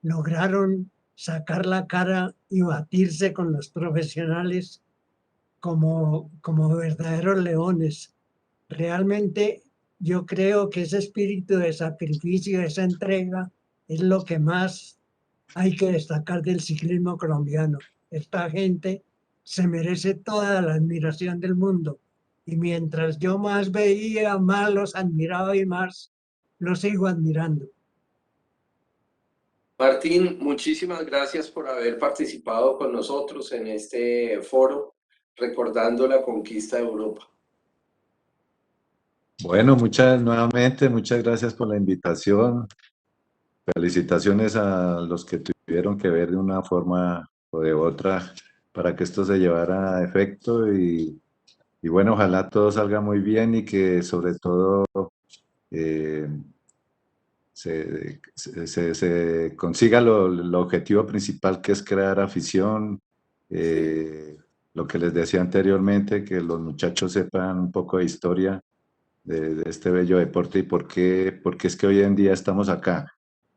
Speaker 5: lograron sacar la cara y batirse con los profesionales como verdaderos leones. Realmente yo creo que ese espíritu de sacrificio, esa entrega, es lo que más hay que destacar del ciclismo colombiano. Esta gente se merece toda la admiración del mundo. Y mientras yo más veía, más los admiraba y más los sigo admirando.
Speaker 2: Martín, muchísimas gracias por haber participado con nosotros en este foro recordando la conquista de Europa.
Speaker 4: Bueno, nuevamente, muchas gracias por la invitación. Felicitaciones a los que tuvieron que ver de una forma o de otra para que esto se llevara a efecto y bueno, ojalá todo salga muy bien y que sobre todo eh, se consiga el objetivo principal que es crear afición,
Speaker 2: Sí,
Speaker 4: eh, lo que les decía anteriormente, que los muchachos sepan un poco de historia de este bello deporte y por qué es que hoy en día estamos acá.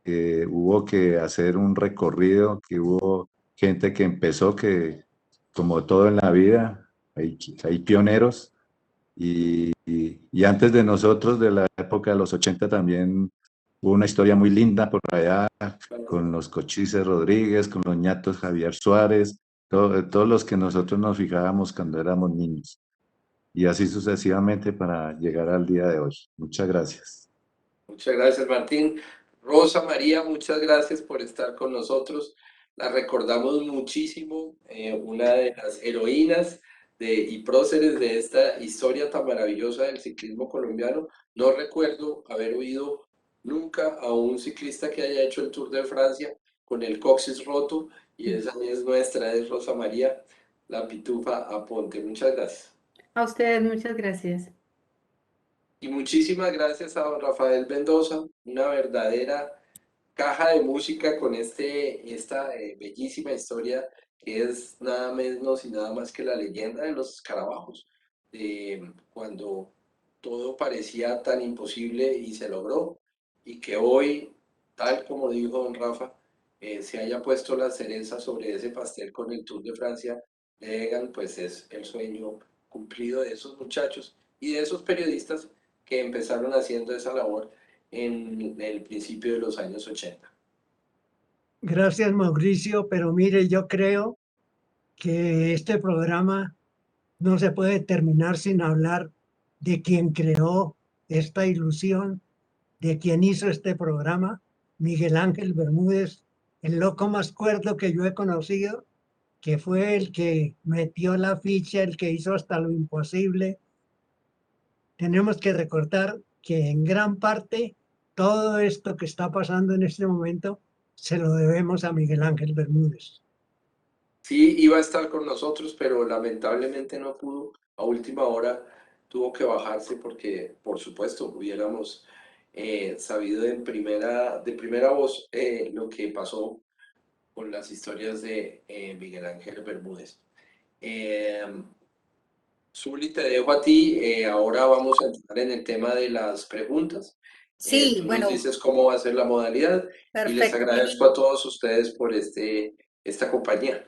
Speaker 4: Hubo que hacer un recorrido, que hubo gente que empezó, que como todo en la vida, hay pioneros y antes de nosotros, de la época de los 80 también hubo una historia muy linda por allá
Speaker 2: claro.
Speaker 4: con los Cochises Rodríguez, con los ñatos Javier Suárez, todos los que nosotros nos fijábamos cuando éramos niños y así sucesivamente para llegar al día de hoy. Muchas gracias.
Speaker 2: Muchas gracias, Martín. Rosa María, muchas gracias por estar con nosotros. La recordamos muchísimo, una de las heroínas y próceres de esta historia tan maravillosa del ciclismo colombiano. No recuerdo haber oído nunca a un ciclista que haya hecho el Tour de Francia con el coxis roto, y esa es nuestra, es Rosa María, la Pitufa Aponte. Muchas gracias.
Speaker 3: A ustedes muchas gracias.
Speaker 2: Y muchísimas gracias a don Rafael Mendoza, una verdadera caja de música con esta bellísima historia que es nada menos y nada más que la leyenda de los escarabajos, cuando todo parecía tan imposible y se logró, y que hoy, tal como dijo don Rafa, se haya puesto la cereza sobre ese pastel con el Tour de Francia de Egan, pues es el sueño cumplido de esos muchachos y de esos periodistas que empezaron haciendo esa labor en el principio de los años 80.
Speaker 5: Gracias, Mauricio, pero mire, yo creo que este programa no se puede terminar sin hablar de quien creó esta ilusión, de quien hizo este programa, Miguel Ángel Bermúdez, el loco más cuerdo que yo he conocido, que fue el que metió la ficha, el que hizo hasta lo imposible. Tenemos que recordar que en gran parte todo esto que está pasando en este momento se lo debemos a Miguel Ángel Bermúdez.
Speaker 2: Sí, iba a estar con nosotros, pero lamentablemente no pudo. A última hora tuvo que bajarse porque, por supuesto, hubiéramos sabido de primera voz lo que pasó con las historias de Miguel Ángel Bermúdez. Zuli, te dejo a ti. Ahora vamos a entrar en el tema de las preguntas.
Speaker 1: Sí,
Speaker 2: Tú nos
Speaker 1: bueno,
Speaker 2: dices cómo va a ser la modalidad y les
Speaker 1: perfecto.
Speaker 2: agradezco a todos ustedes por esta compañía.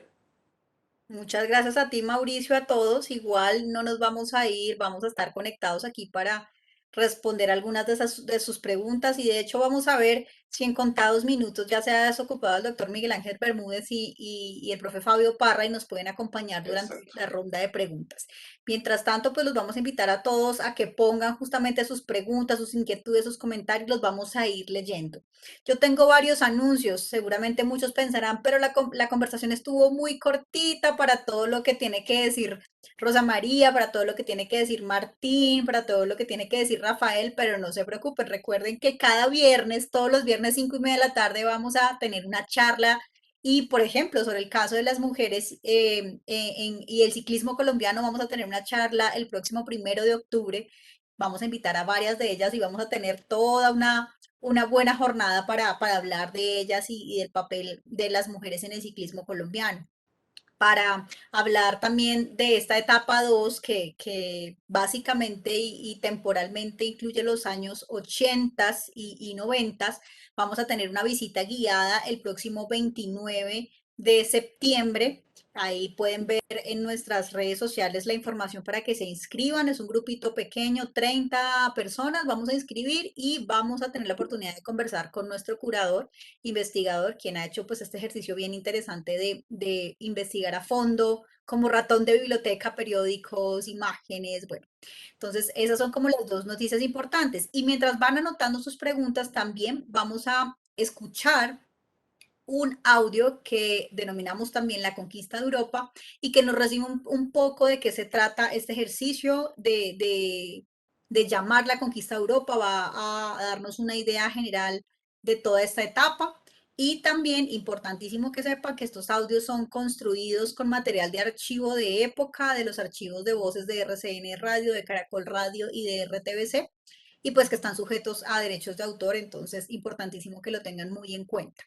Speaker 1: Muchas gracias a ti, Mauricio, a todos. Igual no nos vamos a ir, vamos a estar conectados aquí para responder algunas de sus preguntas y de hecho vamos a ver si en contados minutos ya se ha desocupado el doctor Miguel Ángel Bermúdez y el profe Fabio Parra y nos pueden acompañar durante
Speaker 2: Exacto.
Speaker 1: la ronda de preguntas. Mientras tanto, pues los vamos a invitar a todos a que pongan justamente sus preguntas, sus inquietudes, sus comentarios, los vamos a ir leyendo. Yo tengo varios anuncios, seguramente muchos pensarán, pero la conversación estuvo muy cortita para todo lo que tiene que decir Rosa María, para todo lo que tiene que decir Martín, para todo lo que tiene que decir Rafael, pero no se preocupen, recuerden que cada viernes, todos los viernes 5:30 de la tarde, vamos a tener una charla y, por ejemplo, sobre el caso de las mujeres y el ciclismo colombiano, vamos a tener una charla el próximo 1 de octubre. Vamos a invitar a varias de ellas y vamos a tener toda una buena jornada para hablar de ellas y del papel de las mujeres en el ciclismo colombiano. Para hablar también de esta etapa 2 que básicamente y temporalmente incluye los años 80 y 90, vamos a tener una visita guiada el próximo 29 de septiembre. Ahí pueden ver en nuestras redes sociales la información para que se inscriban. Es un grupito pequeño, 30 personas, vamos a inscribir y vamos a tener la oportunidad de conversar con nuestro curador investigador, quien ha hecho pues este ejercicio bien interesante de investigar a fondo, como ratón de biblioteca, periódicos, imágenes, bueno. Entonces, esas son como las dos noticias importantes. Y mientras van anotando sus preguntas, también vamos a escuchar un audio que denominamos también la conquista de Europa y que nos resume un poco de qué se trata este ejercicio de llamar la conquista de Europa, va a darnos una idea general de toda esta etapa. Y también importantísimo que sepan que estos audios son construidos con material de archivo de época, de los archivos de voces de RCN Radio, de Caracol Radio y de RTBC, y pues que están sujetos a derechos de autor, entonces importantísimo que lo tengan muy en cuenta.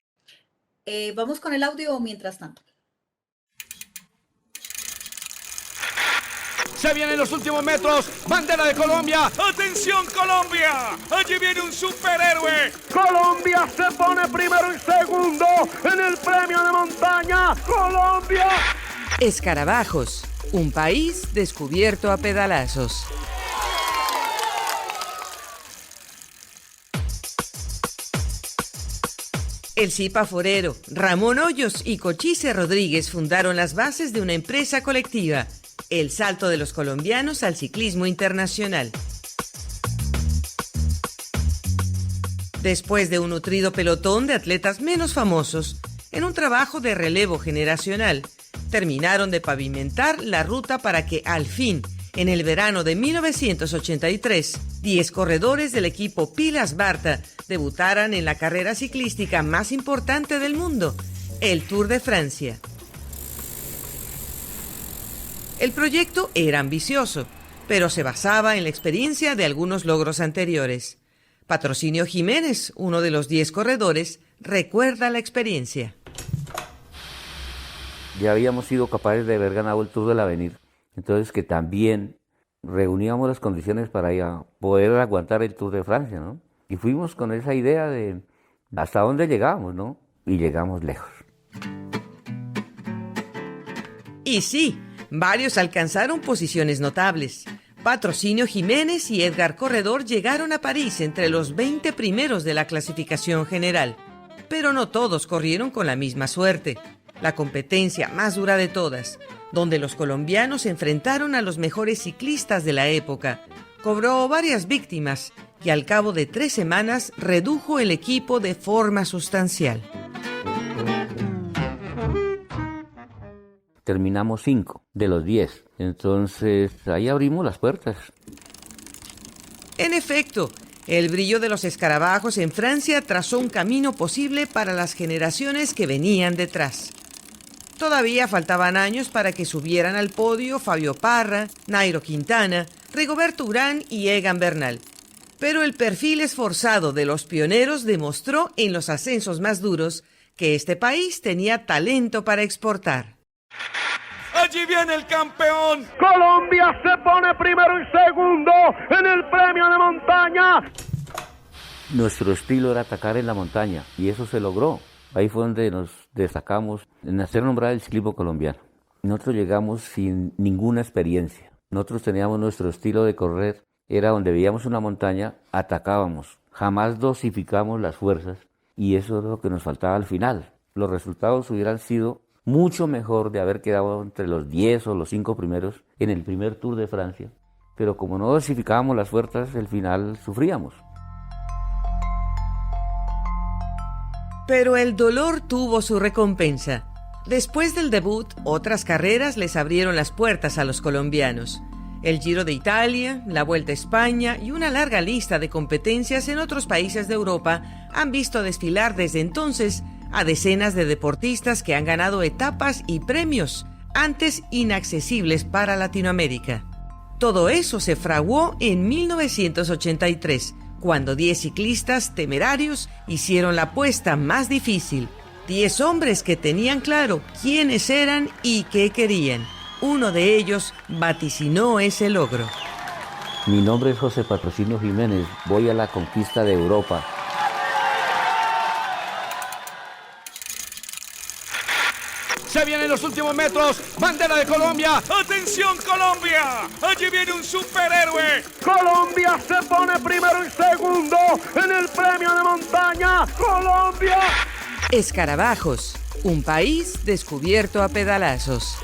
Speaker 1: Vamos con el audio mientras tanto.
Speaker 6: Se vienen los últimos metros, bandera de Colombia. ¡Atención, Colombia! Allí viene un superhéroe.
Speaker 7: Colombia se pone primero y segundo en el premio de montaña. ¡Colombia!
Speaker 8: Escarabajos, un país descubierto a pedalazos. El Zipa Forero, Ramón Hoyos y Cochise Rodríguez fundaron las bases de una empresa colectiva, el salto de los colombianos al ciclismo internacional. Después de un nutrido pelotón de atletas menos famosos, en un trabajo de relevo generacional, terminaron de pavimentar la ruta para que, al fin, en el verano de 1983, 10 corredores del equipo Pilas Barta debutaran en la carrera ciclística más importante del mundo, el Tour de Francia. El proyecto era ambicioso. pero se basaba en la experiencia de algunos logros anteriores. Patrocinio Jiménez, uno de los 10 corredores, recuerda la experiencia.
Speaker 9: Ya habíamos sido capaces de haber ganado el Tour del Avenir, entonces que también reuníamos las condiciones para poder aguantar el Tour de Francia, ¿no? Y fuimos con esa idea de hasta dónde llegamos, ¿no? Y llegamos lejos.
Speaker 8: Y sí, varios alcanzaron posiciones notables. Patrocinio Jiménez y Edgar Corredor llegaron a París entre los 20 primeros de la clasificación general. Pero no todos corrieron con la misma suerte. La competencia más dura de todas, donde los colombianos se enfrentaron a los mejores ciclistas de la época, cobró varias víctimas y al cabo de 3 semanas redujo el equipo de forma sustancial.
Speaker 9: Terminamos 5 de los 10, entonces ahí abrimos las puertas.
Speaker 8: En efecto, el brillo de los escarabajos en Francia trazó un camino posible para las generaciones que venían detrás. Todavía faltaban años para que subieran al podio Fabio Parra, Nairo Quintana, Rigoberto Urán y Egan Bernal. Pero el perfil esforzado de los pioneros demostró en los ascensos más duros que este país tenía talento para exportar.
Speaker 6: Allí viene el campeón.
Speaker 7: Colombia se pone primero y segundo en el premio de montaña.
Speaker 9: Nuestro estilo era atacar en la montaña y eso se logró. Ahí fue donde nos destacamos en hacer nombrar el ciclismo colombiano. Nosotros llegamos sin ninguna experiencia. Nosotros teníamos nuestro estilo de correr. Era donde veíamos una montaña, atacábamos. Jamás dosificamos las fuerzas y eso es lo que nos faltaba al final. Los resultados hubieran sido mucho mejor de haber quedado entre los 10 o los 5 primeros en el primer Tour de Francia. Pero como no dosificábamos las fuerzas, al final sufríamos.
Speaker 8: Pero el dolor tuvo su recompensa. Después del debut, otras carreras les abrieron las puertas a los colombianos. El Giro de Italia, la Vuelta a España y una larga lista de competencias en otros países de Europa han visto desfilar desde entonces a decenas de deportistas que han ganado etapas y premios antes inaccesibles para Latinoamérica. Todo eso se fraguó en 1983, cuando 10 ciclistas temerarios hicieron la apuesta más difícil. 10 hombres que tenían claro quiénes eran y qué querían. Uno de ellos vaticinó ese logro.
Speaker 9: Mi nombre es José Patrocinio Jiménez. Voy a la conquista de Europa.
Speaker 6: Se vienen los últimos metros. Bandera de Colombia. ¡Atención, Colombia! Allí viene un superhéroe.
Speaker 7: Colombia se pone primero y segundo en el premio de montaña. ¡Colombia!
Speaker 8: Escarabajos, un país descubierto a pedalazos.